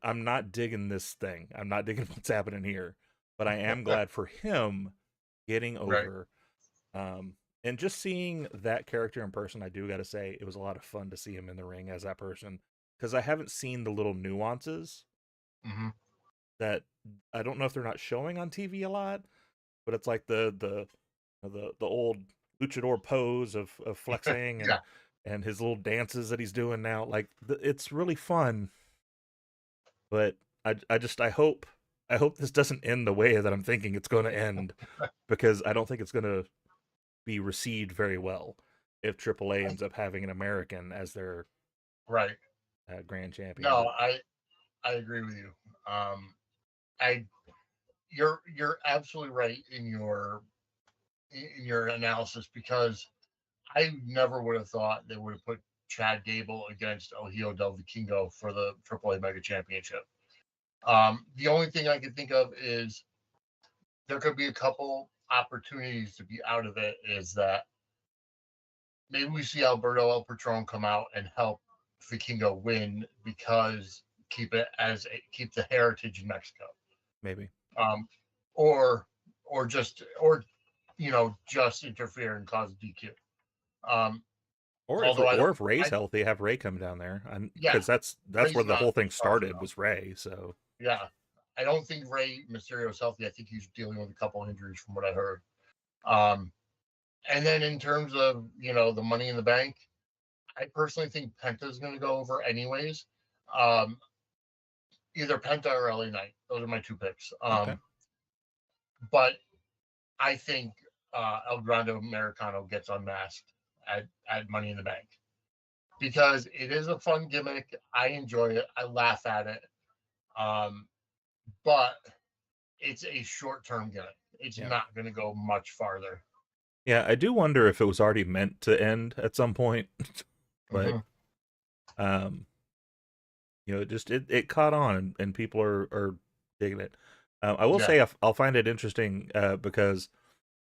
I'm not digging this thing. I'm not digging what's happening here, but I am glad for him getting Right. over. And just seeing that character in person, I do got to say it was a lot of fun to see him in the ring as that person because I haven't seen the little nuances Mm-hmm. that I don't know if they're not showing on TV a lot, but it's like the old luchador pose of flexing Yeah. and his little dances that he's doing now. Like it's really fun, but I hope this doesn't end the way that I'm thinking it's going to end because I don't think it's going to be received very well if AAA ends up having an American as their Right. grand champion. No, But I agree with you. I you're absolutely right in your analysis because I never would have thought they would have put Chad Gable against El Hijo del Vikingo for the AAA Mega Championship. The only thing I can think of is there could be a couple opportunities to be out of it. Is that maybe we see Alberto El Patron come out and help Vikingo win because keep the heritage in Mexico, maybe, um, or or just interfere and cause DQ. Um, although I or don't, if Ray's I healthy, have Ray come down there, and yeah, because that's where Ray's the not whole thing healthy started enough. was Ray. So Yeah, I don't think Ray Mysterio's healthy. I think he's dealing with a couple injuries from what I heard. Um, and then in terms of the Money in the Bank, I personally think Penta's going to go over anyways. Um, either Penta or LA Knight. Those are my two picks. okay, But I think El Grande Americano gets unmasked at Money in the Bank because it is a fun gimmick. I enjoy it. I laugh at it. Um, but it's a short term gimmick. It's yeah, not going to go much farther. yeah. I do wonder if it was already meant to end at some point, but Mm-hmm. um, it caught on and people are digging it. I will Yeah. say I'll find it interesting because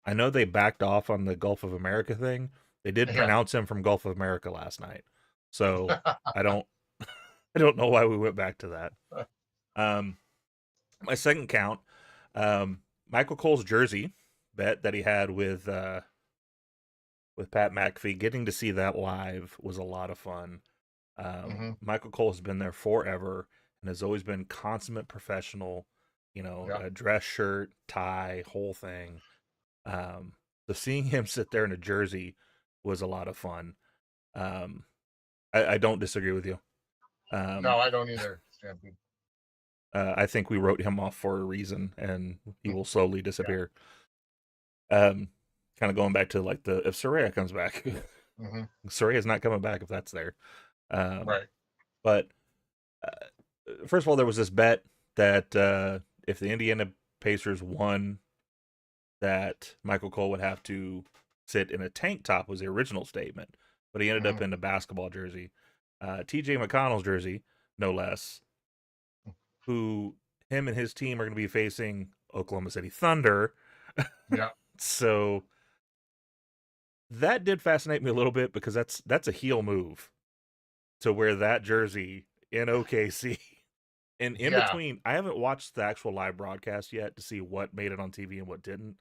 I know they backed off on the Gulf of America thing. They did Yeah. pronounce him from Gulf of America last night, so I don't I don't know why we went back to that. Um, my second count, Michael Cole's jersey bet that he had with Pat McAfee. Getting to see that live was a lot of fun. Mm-hmm. Michael Cole has been there forever and has always been consummate professional. Yeah. A dress shirt, tie, whole thing. So seeing him sit there in a jersey was a lot of fun. Um, I don't disagree with you. Um, No, I don't either, Stampede. I think we wrote him off for a reason, and he will slowly Yeah. disappear. Kind of going back to like the if Soraya comes back, Mm-hmm. Soraya's not coming back if that's there. Um, Right. but first of all, there was this bet that if the Indiana Pacers won, that Michael Cole would have to sit in a tank top was the original statement, but he ended Mm-hmm. up in a basketball jersey, T.J. McConnell's jersey, no less. Who him and his team are going to be facing Oklahoma City Thunder. Yeah. So that did fascinate me a little bit because that's a heel move to wear that jersey in OKC. And in Yeah. between, I haven't watched the actual live broadcast yet to see what made it on TV and what didn't.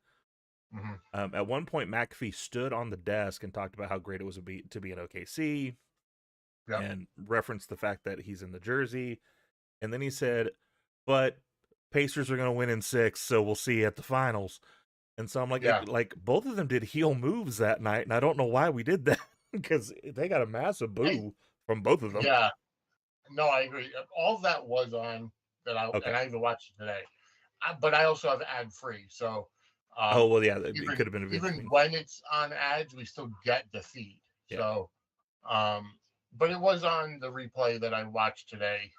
Mm-hmm. At one point, McAfee stood on the desk and talked about how great it was to be in OKC. Yep. and referenced the fact that he's in the jersey. And then he said, but Pacers are going to win in 6, so we'll see at the finals. And so I'm Yeah. like both of them did heel moves that night, and I don't know why we did that because they got a massive I, boo from both of them. yeah. No, I agree. All of that was on that Okay. and I even watched it today. But I also have ad free, so Oh um, well, yeah, it even could have been a big even screen. when it's on ads, we still get the feed. Yeah. So, but it was on the replay that I watched today.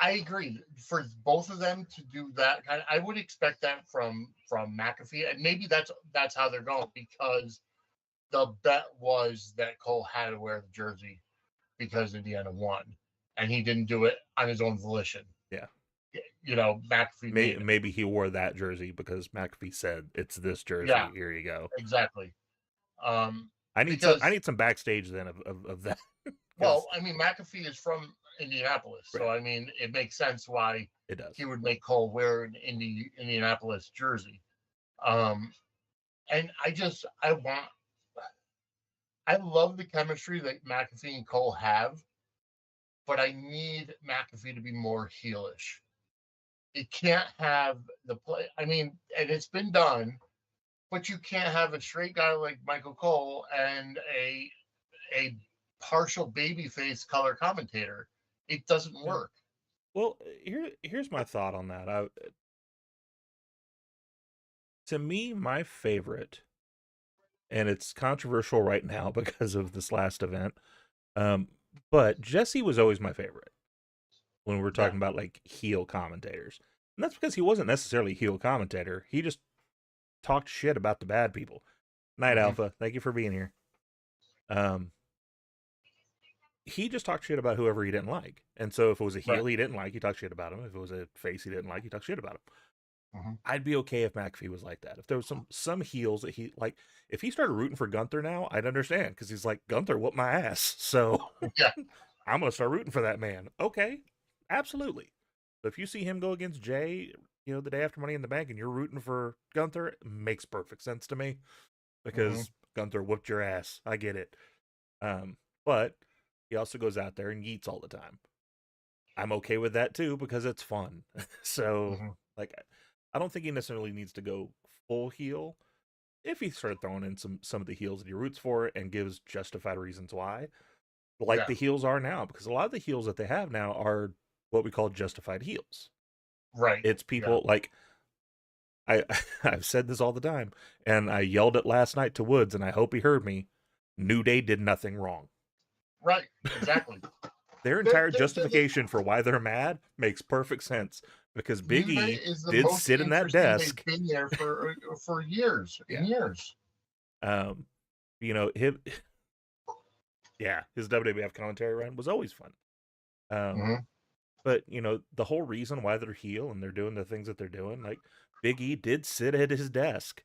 I agree for both of them to do that. I would expect that from McAfee, and maybe that's how they're going because the bet was that Cole had to wear the jersey because Indiana won, and he didn't do it on his own volition. Yeah. McAfee made it. Maybe he wore that jersey because McAfee said it's this Yeah, jersey. Here you go. exactly. Um, I because need some backstage then of that well, because I mean, McAfee is from Indianapolis, so right, I mean, it makes sense why it does. he would make Cole wear an Indianapolis jersey. Um, and I love the chemistry that McAfee and Cole have, but I need McAfee to be more heelish. It can't have the play. I mean, and it's been done, but you can't have a straight guy like Michael Cole and a partial babyface color commentator. It doesn't Yeah. work. Well, here's my thought on that. To me, my favorite, and it's controversial right now because of this last event. Um, but Jesse was always my favorite when we were Yeah. talking about like heel commentators, and that's because he wasn't necessarily a heel commentator. He just talked shit about the bad people. Night Hmm. Alpha, thank you for being here. Um, he just talked shit about whoever he didn't like. And so if it was a Right. heel he didn't like, he talked shit about him. If it was a face he didn't like, he talked shit about him. Hmm. I'd be okay if McAfee was like that. If there was some heels that he like, if he started rooting for Gunther now, I'd understand because he's like Gunther whooped my ass, so Yeah. I'm gonna start rooting for that man. Okay, absolutely. But if you see him go against Jay, the day after Money in the Bank, and you're rooting for Gunther, it makes perfect sense to me Hmm. because Gunther whooped your ass. I get it. But he also goes out there and yeets all the time. I'm okay with that too because it's fun. So, Hmm. like, I don't think he necessarily needs to go full heel. If he started throwing in some of the heels that he roots for and gives justified reasons why, like Yeah. the heels are now, because a lot of the heels that they have now are what we call justified heels. Right. It's Yeah. people like I I've said this all the time, and I yelled it last night to Woods, and I hope he heard me. New Day did nothing wrong. Right. Exactly. Their They're, entire they're, they're, justification for why they're mad makes perfect sense because Big New Day E is the did most sit in that interesting. They've desk. been there for years and Yeah. years. Um, him, yeah, his WWF commentary run was always fun. Um, Hmm. but the whole reason why they're heel and they're doing the things that they're doing, like Big E did sit at his desk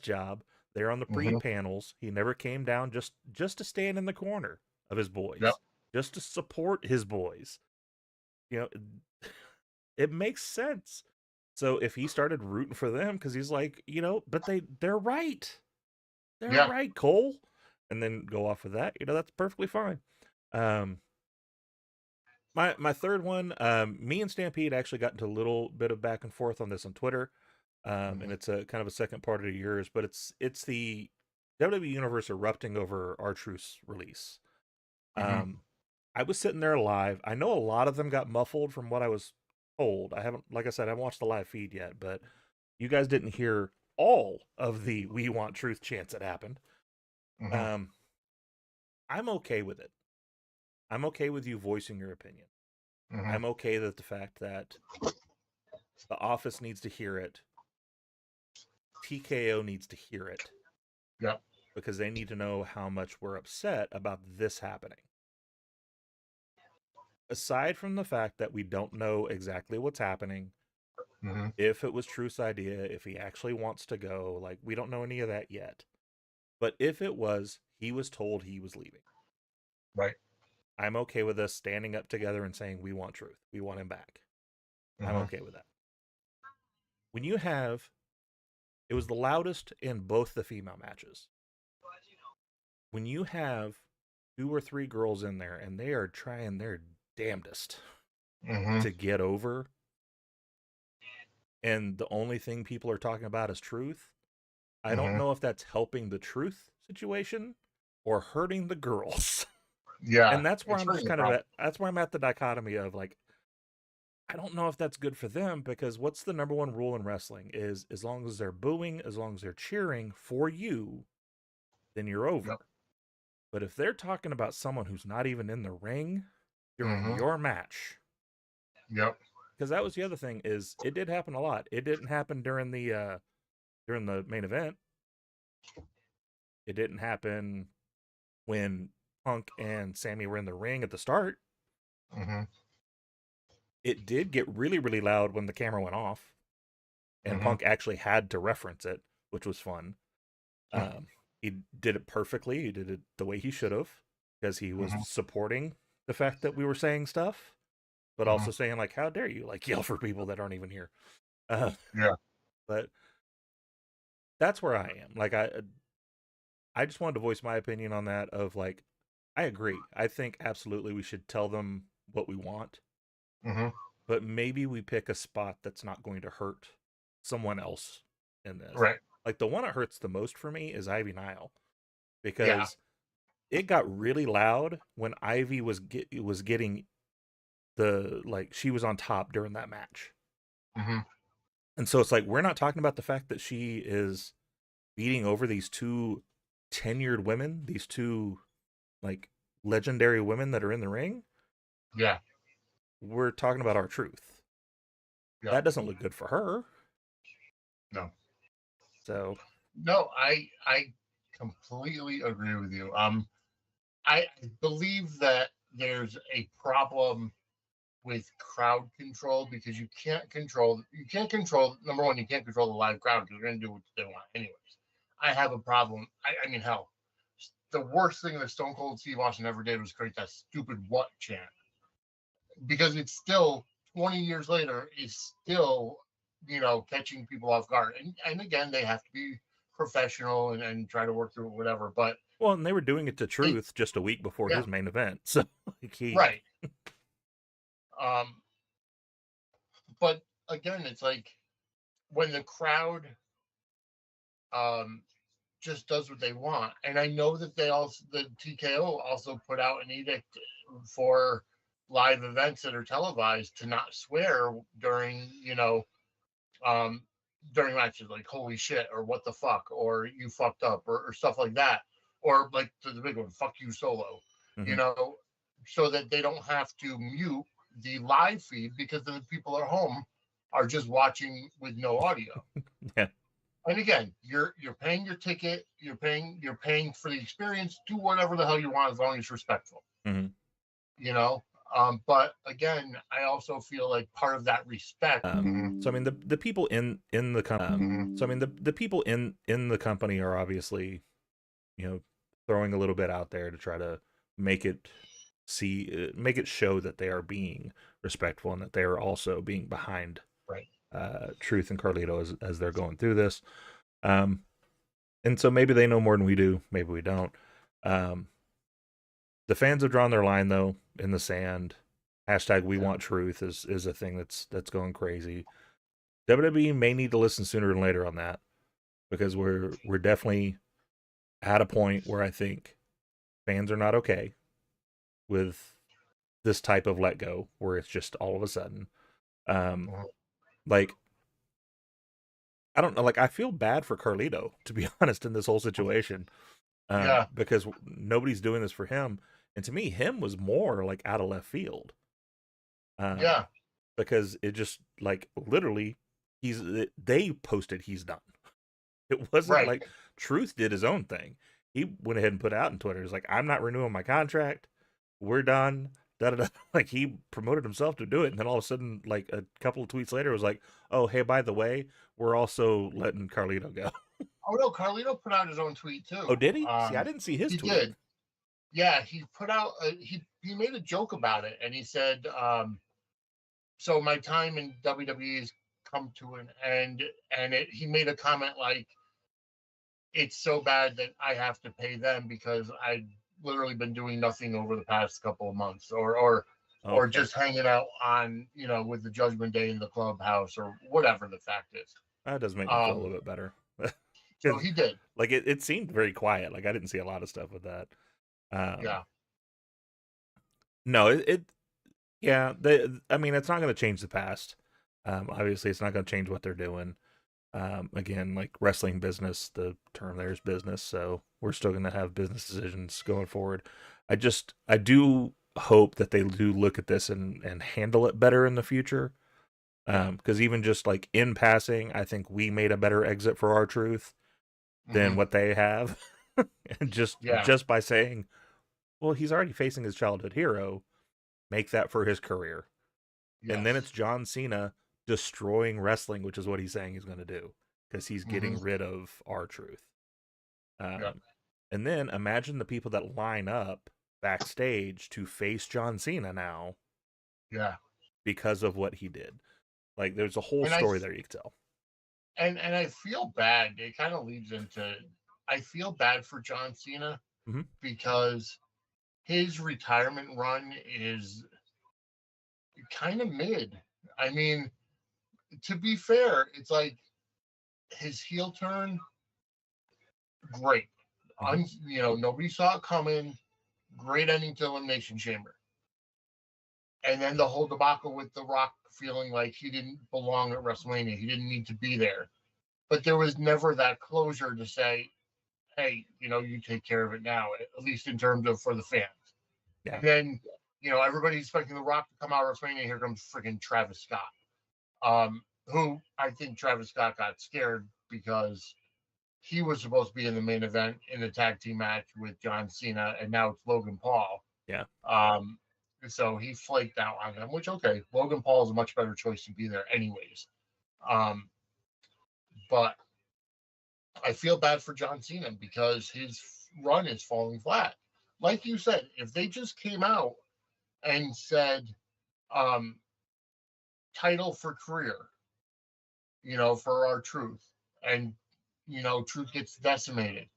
job there on the Hmm. pre-panels. He never came down just to stand in the corner of his Yep. boys, just to support his boys. You know, it makes sense. So if he started rooting for them because he's like, but they're right. They're Yeah. right, Cole. And then go off of that, that's perfectly fine. Um my third one, me and Stampede actually got into a little bit of back and forth on this on Twitter. And Hmm. it's a kind of a second part of yours, but it's the WWE universe erupting over R-Truth's release. Hmm. Um I was sitting there live. I know a lot of them got muffled from what I was told. I haven't, like I said, I haven't watched the live feed yet, but you guys didn't hear all of the "We Want Truth" chants that happened. Hmm. Um, I'm okay with it. I'm okay with you voicing your opinion. Hmm. I'm okay with the fact that the office needs to hear it. TKO needs to hear it Yep. because they need to know how much we're upset about this happening. Aside from the fact that we don't know exactly what's happening, Hmm. if it was Truth's idea, if he actually wants to go, like we don't know any of that yet. But if it was, he was told he was leaving. Right. I'm okay with us standing up together and saying we want Truth. We want him back. I'm Hmm. okay with that. When you have it was the loudest in both the female matches. When you have 2 or 3 girls in there, and they are trying their damnedest Mm-hmm. to get over, and the only thing people are talking about is truth. I don't Mm-hmm. know if that's helping the truth situation or hurting the girls. Yeah, And that's where it's I'm just hurting the kind of problem. at. That's where I'm at the dichotomy of like, I don't know if that's good for them, because what's the number one rule in wrestling is as long as they're booing, as long as they're cheering for you, then you're over. Yep. But if they're talking about someone who's not even in the ring during Mm-hmm. your match, Yep. because that was the other thing, is it did happen a lot. It didn't happen during the main event. It didn't happen when Punk and Sammy were in the ring at the start. Mm-hmm. It did get really, really loud when the camera went off, and Mm-hmm. Punk actually had to reference it, which was fun. He did it perfectly. He did it the way he should have, because he was Mm-hmm. supporting the fact that we were saying stuff, but Mm-hmm. also saying like, "How dare you like yell for people that aren't even here?" Uh, Yeah. but that's where I am. Like I just wanted to voice my opinion on that. Of like, I agree. I think absolutely we should tell them what we want, Mm-hmm. but maybe we pick a spot that's not going to hurt someone else in this. Right. Like the one that hurts the most for me is Ivy Nile, Yeah. because it got really loud when Ivy was getting the like she was on top during that match. Mm-hmm. And so it's like we're not talking about the fact that she is beating over these two tenured women, these two like legendary women that are in the ring. Yeah. We're talking about our truth. Yeah. That doesn't look good for her. No. So No, I completely agree with you. I believe that there's a problem with crowd control because you can't control number one, you can't control the live crowd because they're gonna do what they want anyways. I have a problem. I mean hell. The worst thing that Stone Cold Steve Austin ever did was create that stupid what chant. Because it's still 20 years later is still catching people off guard, and again they have to be professional and try to work through it, whatever, but well, and they were doing it to it Truth just a week before yeah, his main event. So like right. um but again, it's like when the crowd um just does what they want, and I know that the TKO also put out an edict for live events that are televised to not swear um, during matches, like "holy shit" or "what the fuck" or "you fucked up" or stuff like that, or like the big one, "fuck you solo," you mm-hmm. know, so that they don't have to mute the live feed because the people at home are just watching with no audio. Yeah. And again, you're paying your ticket, you're paying for the experience. Do whatever the hell you want as long as it's respectful, Mm-hmm. you know. But again, I also feel like part of that respect. So I mean the people in the company. So I mean the people in the company are obviously, throwing a little bit out there to try to make it make it show that they are being respectful and that they are also being behind Right. Truth and Carlito as they're going through this. And so maybe they know more than we do, maybe we don't. The fans have drawn their line though in the sand. Hashtag we want truth is a thing that's going crazy. WWE may need to listen sooner than later on that, because we're definitely at a point where I think fans are not okay with this type of let go where it's just all of a sudden. Like I don't know, like I feel bad for Carlito, to be honest, in this whole situation. Yeah. Because nobody's doing this for him. And to me, him was more like out of left field. Yeah. Because it just like literally they posted he's done. It wasn't Right. like Truth did his own thing. He went ahead and put out on Twitter, he's like, I'm not renewing my contract. We're done. Da, da, da. Like he promoted himself to do it, and then all of a sudden, like a couple of tweets later, it was like, "Oh, hey, by the way, we're also letting Carlito go." Oh no, Carlito put out his own tweet Oh, too. did he? See, I didn't see his He tweet. did. Yeah, he put out. He made a joke about it, and he said, "So my time in WWE has come to an end," and he made a comment like, "It's so bad that I have to pay them because literally been doing nothing over the past couple of months, or Okay, just hanging out on, with the Judgment Day in the clubhouse or whatever the fact is. that does make me feel a Um, little bit better. so Because he did, like it seemed very quiet. Like I didn't see a lot of stuff with that. Um, yeah, no, it yeah. I mean, it's not going to change the past. Obviously, it's not going to change what they're doing. Again, like wrestling business, the term there is business, so we're still going to have business decisions going forward. I do hope that they do look at this and handle it better in the future. yeah, Because even just like in passing, I think we made a better exit for our truth than hmm, what they have. And yeah, just by saying, well, he's already facing his childhood hero, make that for his career. And then it's yes, John Cena destroying wrestling, which is what he's saying he's going to do because he's hmm, getting rid of our truth. yeah, Um, and then imagine the people that line up backstage to face John Cena now yeah. because of what he did. Like, there's a whole And I story there you could tell. and I feel bad. It kind of leads into, I feel bad for John Cena Hmm. because his retirement run is kind of mid. I mean, to be fair, it's like his heel turn, great. Hmm. Nobody saw it coming. Great ending to Elimination Chamber. And then the whole debacle with The Rock feeling like he didn't belong at WrestleMania. He didn't need to be there. But there was never that closure to say, hey, you take care of it now, at least in terms of for the fans. Yeah. And then, everybody's expecting The Rock to come out of WrestleMania. Here comes freaking Travis Scott, who I think Travis Scott got scared because he was supposed to be in the main event in the tag team match with John Cena, and now it's Logan Paul. Yeah. Um, so he flaked out on them, which, okay, Logan Paul is a much better choice to be there, anyways. Um, but I feel bad for John Cena because his run is falling flat. Like you said, if they just came out and said, um, title for career, for our truth, and truth gets decimated,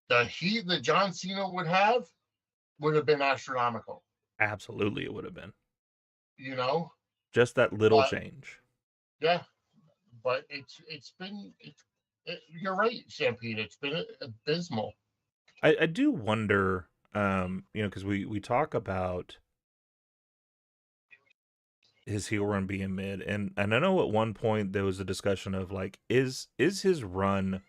the heat that John Cena would have been astronomical, Absolutely, it would have been you know. just that little But change. yeah, but it's been you're right, Stampede. It's been abysmal. I do wonder, because we talk about his heel run being mid, and I know at one point there was a discussion of like, is his run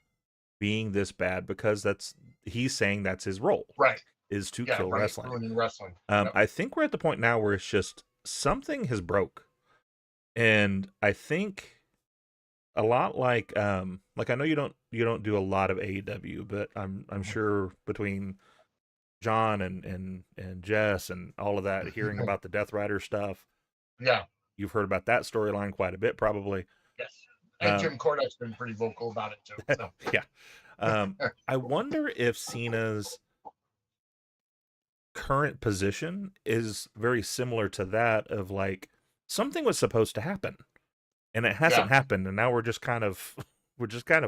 being this bad because that's he's saying that's his role Right. is to Yeah. kill Right. wrestling. Ruining wrestling. Yep. I think we're at the point now where it's just something has broke, and I think a lot like I know you don't do a lot of AEW, but I'm sure between John and Jess and all of that, hearing about the Death Rider stuff, Yeah. you've heard about that storyline quite a bit, probably. Yes. And Um, Jim Cornette's been pretty vocal about it too. So yeah. I wonder if Cena's current position is very similar to that of like something was supposed to happen and it hasn't yeah. happened, and now we're just kind of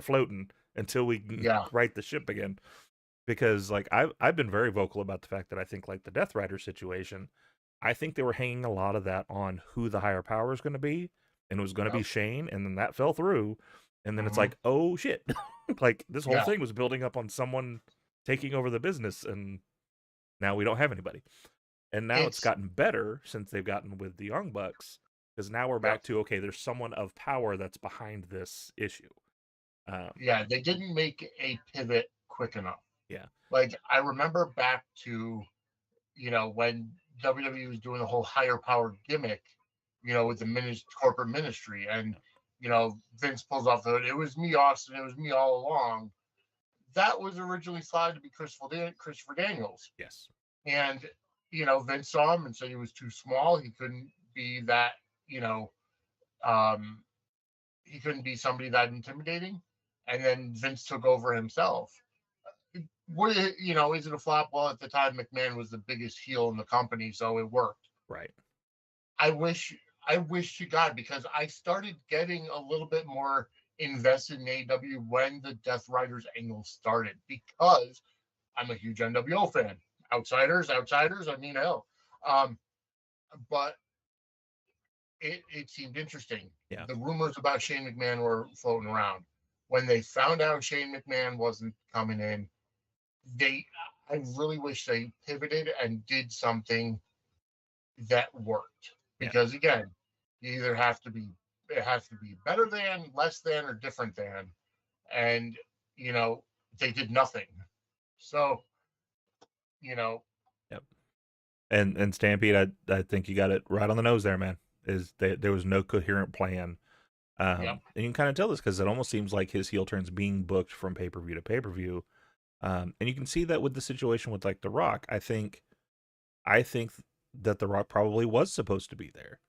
floating until we can Yeah. right the ship again. Because like I've been very vocal about the fact that I think like the Death Rider situation, I think they were hanging a lot of that on who the higher power is going to be, and it was going to be Yep. Shane, and then that fell through, and then it's Hmm. like, oh shit, like this whole Yeah. thing was building up on someone taking over the business, and now we don't have anybody. And now it's It's gotten better since they've gotten with the Young Bucks, because now we're Yep. back to okay, there's someone of power that's behind this issue. Yeah. They didn't make a pivot quick enough. Yeah, Like I remember back to when WWE was doing the whole higher power gimmick, with the corporate ministry, and Vince pulls off the hood. It was me, Austin. It was me all along. That was originally slotted to be Christopher Daniels, yes, and Vince saw him and said he was too small. He couldn't be that. You know, um, he couldn't be somebody that intimidating. And then Vince took over himself. Is it a flop? Well, at the time, McMahon was the biggest heel in the company, so it worked. right. I wish, I wish to God, because I started getting a little bit more invested in AEW when the Death Riders angle started, because I'm a huge NWO fan. outsiders. I mean, hell. Um, but it seemed interesting. Yeah. The rumors about Shane McMahon were floating around. When they found out Shane McMahon wasn't coming in, they I really wish they pivoted and did something that worked. Yeah. Because again, you either have to be it has to be better than, less than, or different than. And you know, they did nothing. So, you know, Yep. And Stampede, I think you got it right on the nose there, man. There was no coherent plan. yep. And you can kind of tell this because it almost seems like his heel turns being booked from pay per view to pay per view. And you can see that with the situation with like The Rock. I think that The Rock probably was supposed to be there,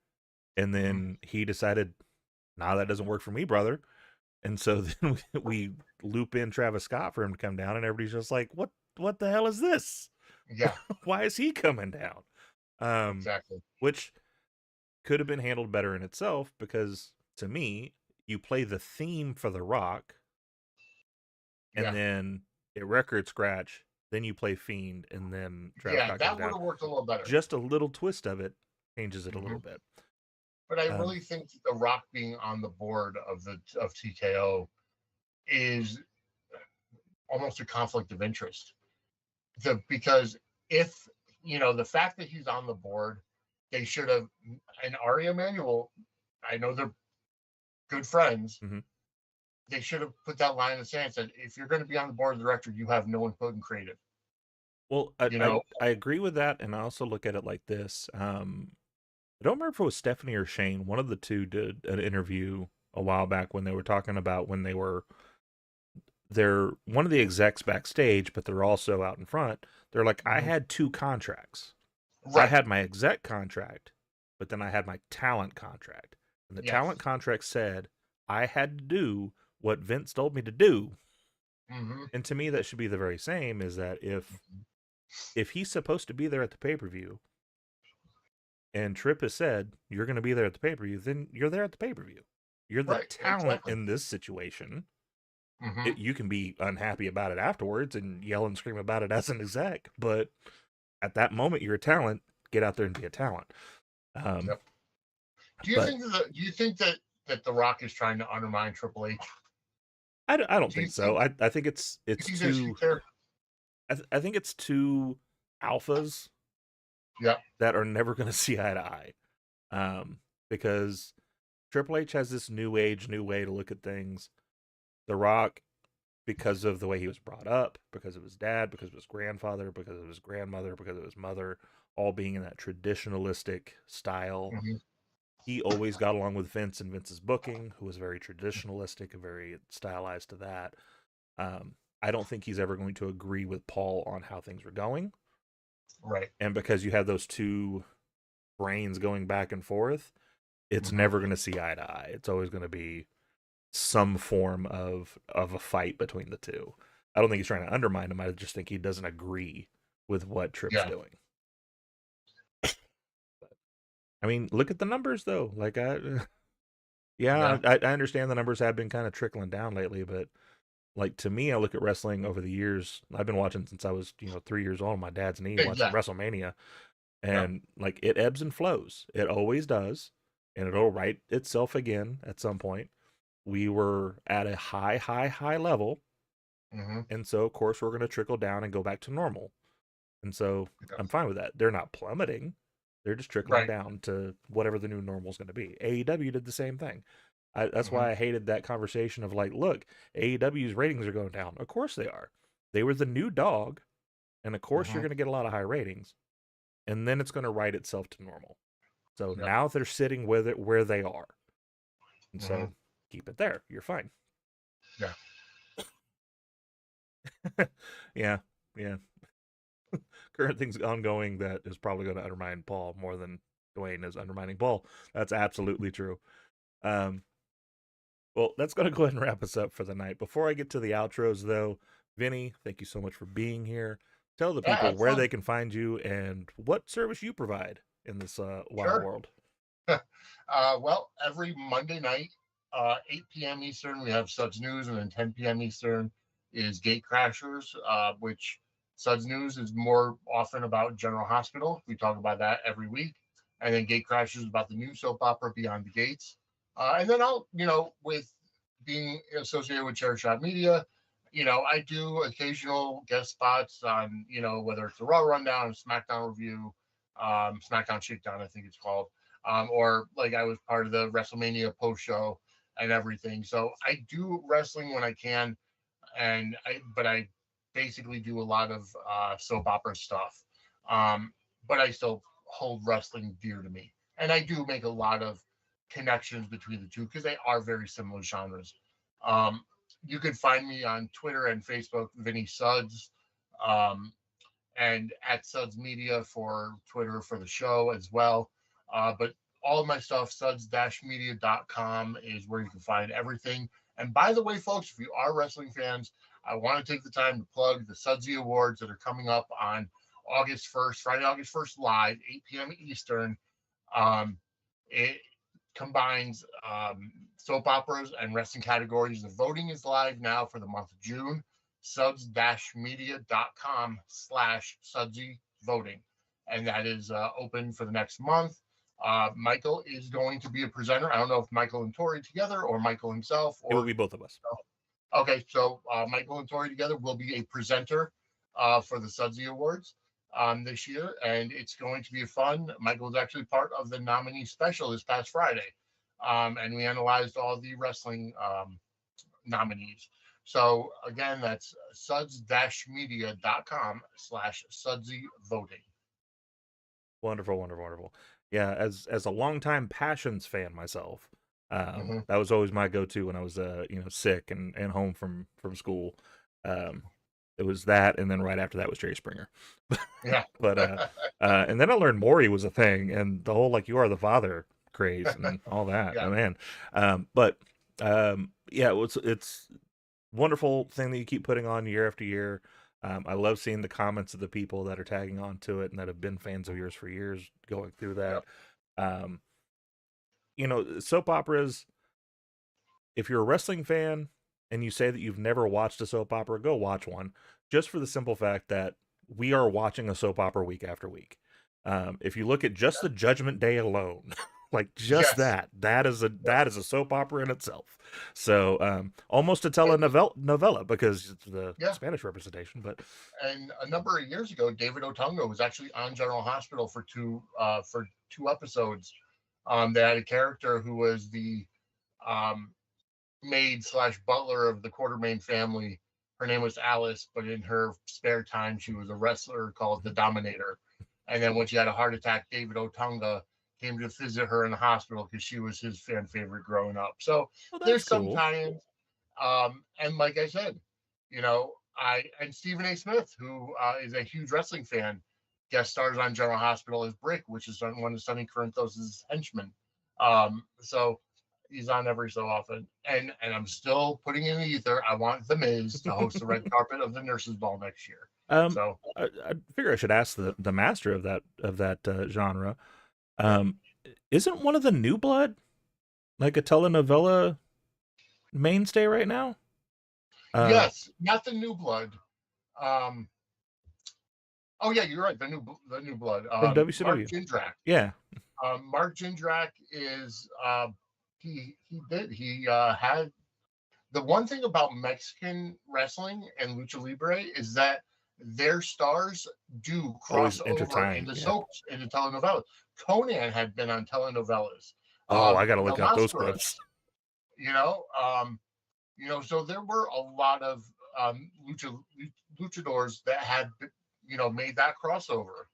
and Mhm. then he decided, nah, that doesn't work for me, brother. And so then we loop in Travis Scott for him to come down, and everybody's just like, what the hell is this? Yeah, Why is he coming down? exactly. Which could have been handled better in itself because to me, you play the theme for The Rock, and Yeah. then it record scratch, then you play Fiend, and then Travis Yeah, Scott comes that would down. have worked a little better. Just a little twist of it changes it a Hmm. little bit. But I Um, really think The Rock being on the board of TKO is almost a conflict of interest. Because if the fact that he's on the board, they should have. And Ari Emanuel, I know they're good friends. mhm. They should have put that line in the sand and said, if you're going to be on the board of director, you have no input in creative. Well, You know, I agree with that, and I also look at it like this. I don't remember if it was Stephanie or Shane. One of the two did an interview a while back when they were talking about when they're one of the execs backstage, but they're also out in front. They're like, I mhm. had two contracts. I Right? had my exec contract, but then I had my talent contract. And the talent Yes. contract said I had to do what Vince told me to do. Hmm. And to me, that should be the very same. Is that if he's supposed to be there at the pay per view, and Tripp has said you're going to be there at the pay per view, then you're there at the pay per view. You're the Right. talent Exactly. in this situation. Hmm. You can be unhappy about it afterwards and yell and scream about it as an exec, but at that moment, you're a talent. Get out there and be a talent. Um, Yep. Do you but think that The Rock is trying to undermine Triple H? I don't Do you think so. think I think it's he's going to shoot too. there? I think it's two alphas Yep. that are never going to see eye to eye. Because Triple H has this new age, new way to look at things. The Rock, because of the way he was brought up, because of his dad, because of his grandfather, because of his grandmother, because of his mother, all being in that traditionalistic style. Hmm. He always got along with Vince and Vince's booking, who was very traditionalistic and very stylized to that. I don't think he's ever going to agree with Paul on how things were going. Right. And because you have those two brains going back and forth, it's Hmm. never going to see eye to eye. It's always going to be some form of a fight between the two. I don't think he's trying to undermine him. I just think he doesn't agree with what Tripp's Yeah. doing. I mean, look at the numbers though. Like yeah, Yeah. I understand the numbers have been kind of trickling down lately, but like to me, I look at wrestling over the years. I've been watching since I was 3 years old on my dad's knee watching Exactly. WrestleMania, Yep. and like it ebbs and flows. It always does, and it'll right itself again at some point. We were at a high level, Hmm. and so of course we're going to trickle down and go back to normal. And so Yep. I'm fine with that. They're not plummeting. They're just trickling Right. down to whatever the new normal is going to be. AEW did the same thing. That's Hmm. why I hated that conversation of like, look, AEW's ratings are going down. Of course they are. They were the new dog, and of course you're Hmm. going to get a lot of high ratings, and then it's going to right itself to normal. So Yep. now they're sitting with it where they are, and Hmm. so keep it there. You're fine. Yeah. Yeah, yeah. Current things ongoing that is probably going to undermine Paul more than Dwayne is undermining Paul. That's absolutely true. Um, well, that's going to go ahead and wrap us up for the night. Before I get to the outros, though, Vinny, thank you so much for being here. Tell the Yeah. people It's where fun. they can find you and what service you provide in this wild Sure. world. Well, every Monday night, 8 p.m. Eastern, we have Suds News, and then 10 p.m. Eastern is Gate Crashers, which Suds News is more often about General Hospital. We talk about that every week. And then Gate Crashers is about the new soap opera Beyond the Gates. And then I'll, with being associated with Chair Shot Media, I do occasional guest spots on, whether it's a Raw Rundown, a SmackDown Review, SmackDown Shakedown, I think it's called, or like I was part of the WrestleMania post show and everything. So I do wrestling when I can, but I basically do a lot of soap opera stuff. But I still hold wrestling dear to me, and I do make a lot of connections between the two because they are very similar genres. Um, you can find me on Twitter and Facebook, Vinny Suds, um, and at Suds Media for Twitter for the show as well. But all of my stuff, suds-media.com is where you can find everything. And by the way, folks, if you are wrestling fans, I want to take the time to plug the Sudsy Awards that are coming up on August 1st, Friday, August 1st, live, 8 p.m. Eastern. It combines soap operas and wrestling categories. The voting is live now for the month of June. Suds-media.com/Sudsy voting. And that is open for the next month. Michael is going to be a presenter. I don't know if Michael and Tori together or Michael himself. Or, it will be both of us. Okay, so Michael and Tori together will be a presenter for the Sudsy Awards this year, and it's going to be fun. Michael was actually part of the nominee special this past Friday, and we analyzed all the wrestling nominees. So again, that's suds-media.com/Sudsy voting. Wonderful, wonderful, wonderful. Yeah, as a longtime Passions fan myself, that was always my go-to when I was sick and home from school. It was that, and then right after that was Jerry Springer. Yeah. But and then I learned Maury was a thing, and the whole like you are the father craze and all that. Yeah. Oh, man. Yeah, it's wonderful thing that you keep putting on year after year. I love seeing the comments of the people that are tagging on to it and that have been fans of yours for years going through that. Yep. Soap operas, if you're a wrestling fan and you say that you've never watched a soap opera, go watch one, just for the simple fact that we are watching a soap opera week after week. If you look at just the Judgment Day alone, like just Yes. that is a soap opera in itself. So almost a telenovela because it's the Spanish representation. But and a number of years ago, David Otunga was actually on General Hospital for two episodes. They had a character who was the maid/butler of the Quartermain family. Her name was Alice, but in her spare time, she was a wrestler called the Dominator. And then when she had a heart attack, David Otunga came to visit her in the hospital because she was his fan favorite growing up. So there's some tie-ins. And like I said, and Stephen A. Smith, who is a huge wrestling fan, guest stars on General Hospital as Brick, which is one of Sonny Corinthos' henchmen. So he's on every so often. And I'm still putting in the ether. I want The Miz to host the red carpet of the Nurses Ball next year. So I figure I should ask the master of that genre. Isn't one of the New Blood like a telenovela mainstay right now? Yes, not the New Blood. Oh yeah, you're right. The new blood. From WCW. Mark Jindrak. Yeah. Mark Jindrak is he had the one thing about Mexican wrestling and lucha libre is that their stars do cross over into soaps, into telenovelas. Conan had been on telenovelas. I gotta look up those clips. So there were a lot of luchadors that had made that crossover.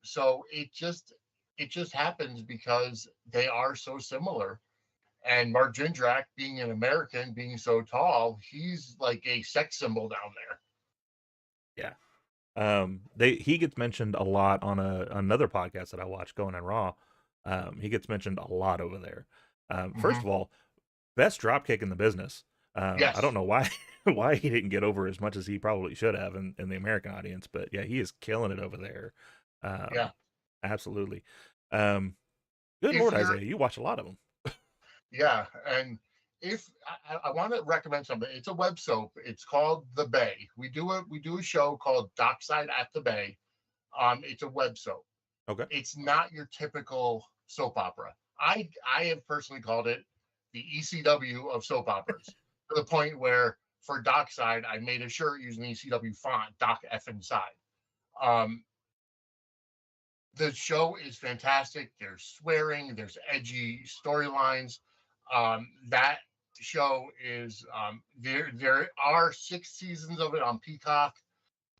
So it just happens because they are so similar. And Mark Jindrak, being an American, being so tall, he's like a sex symbol down there. Yeah. He gets mentioned a lot on another podcast that I watch, Going on Raw. He gets mentioned a lot over there. First of all, best dropkick in the business. Yes. I don't know why he didn't get over as much as he probably should have in the American audience, but yeah, he is killing it over there. Absolutely. Good Lord, Isaiah, you watch a lot of them. Yeah, and if I want to recommend something, it's a web soap. It's called The Bay. We do a show called Dockside at the Bay. It's a web soap. Okay. It's not your typical soap opera. I have personally called it the ECW of soap operas, to the point where for Dockside I made a shirt using the ECW font, Doc F inside. Um, the show is fantastic. There's swearing, there's edgy storylines. That show is there are 6 seasons of it on Peacock.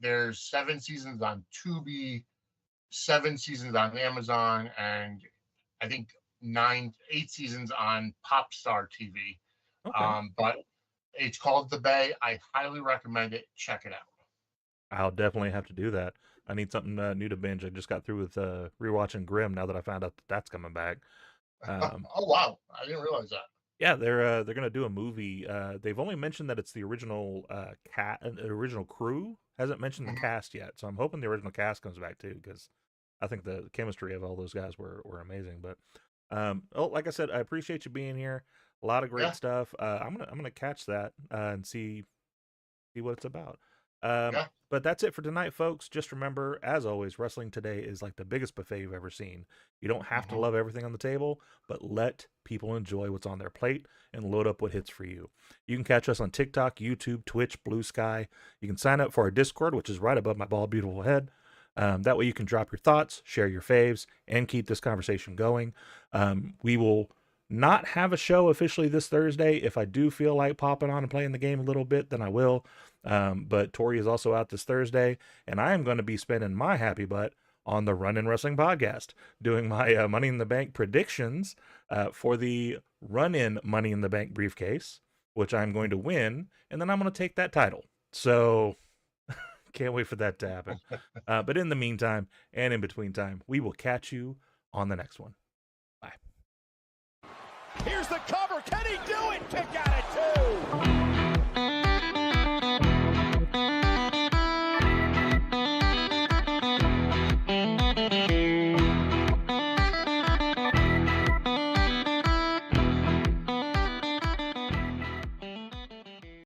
There's 7 seasons on Tubi, 7 seasons on Amazon, and I think 8 seasons on Popstar TV. Okay. But it's called The Bay. I highly recommend it. Check it out. I'll definitely have to do that. I need something new to binge. I just got through with rewatching Grimm now that I found out that that's coming back. Oh wow, I didn't realize that. Yeah, they're gonna do a movie. They've only mentioned that it's the original original crew. Hasn't mentioned the Mhm. cast yet, so I'm hoping the original cast comes back too, because I think the chemistry of all those guys were amazing. But like I said, I appreciate you being here. A lot of great Yeah, stuff. I'm gonna catch that and see what it's about. Um, yeah. but that's it for tonight, folks. Just remember, as always, wrestling today is like the biggest buffet you've ever seen. You don't have to Mhm. love everything on the table, but let people enjoy what's on their plate and load up what hits for you. You can catch us on TikTok, YouTube, Twitch, BlueSky. You can sign up for our Discord, which is right above my bald, beautiful head. That way you can drop your thoughts, share your faves, and keep this conversation going. We will not have a show officially this Thursday. If I do feel like popping on and playing the game a little bit, then I will. But Tori is also out this Thursday, and I am going to be spending my happy butt on the Run in Wrestling podcast, doing my Money in the Bank predictions for the Run in Money in the Bank briefcase, which I'm going to win, and then I'm going to take that title. So can't wait for that to happen. But in the meantime, and in between time, we will catch you on the next one. Bye. Here's the cover. Can he do it? Kick out at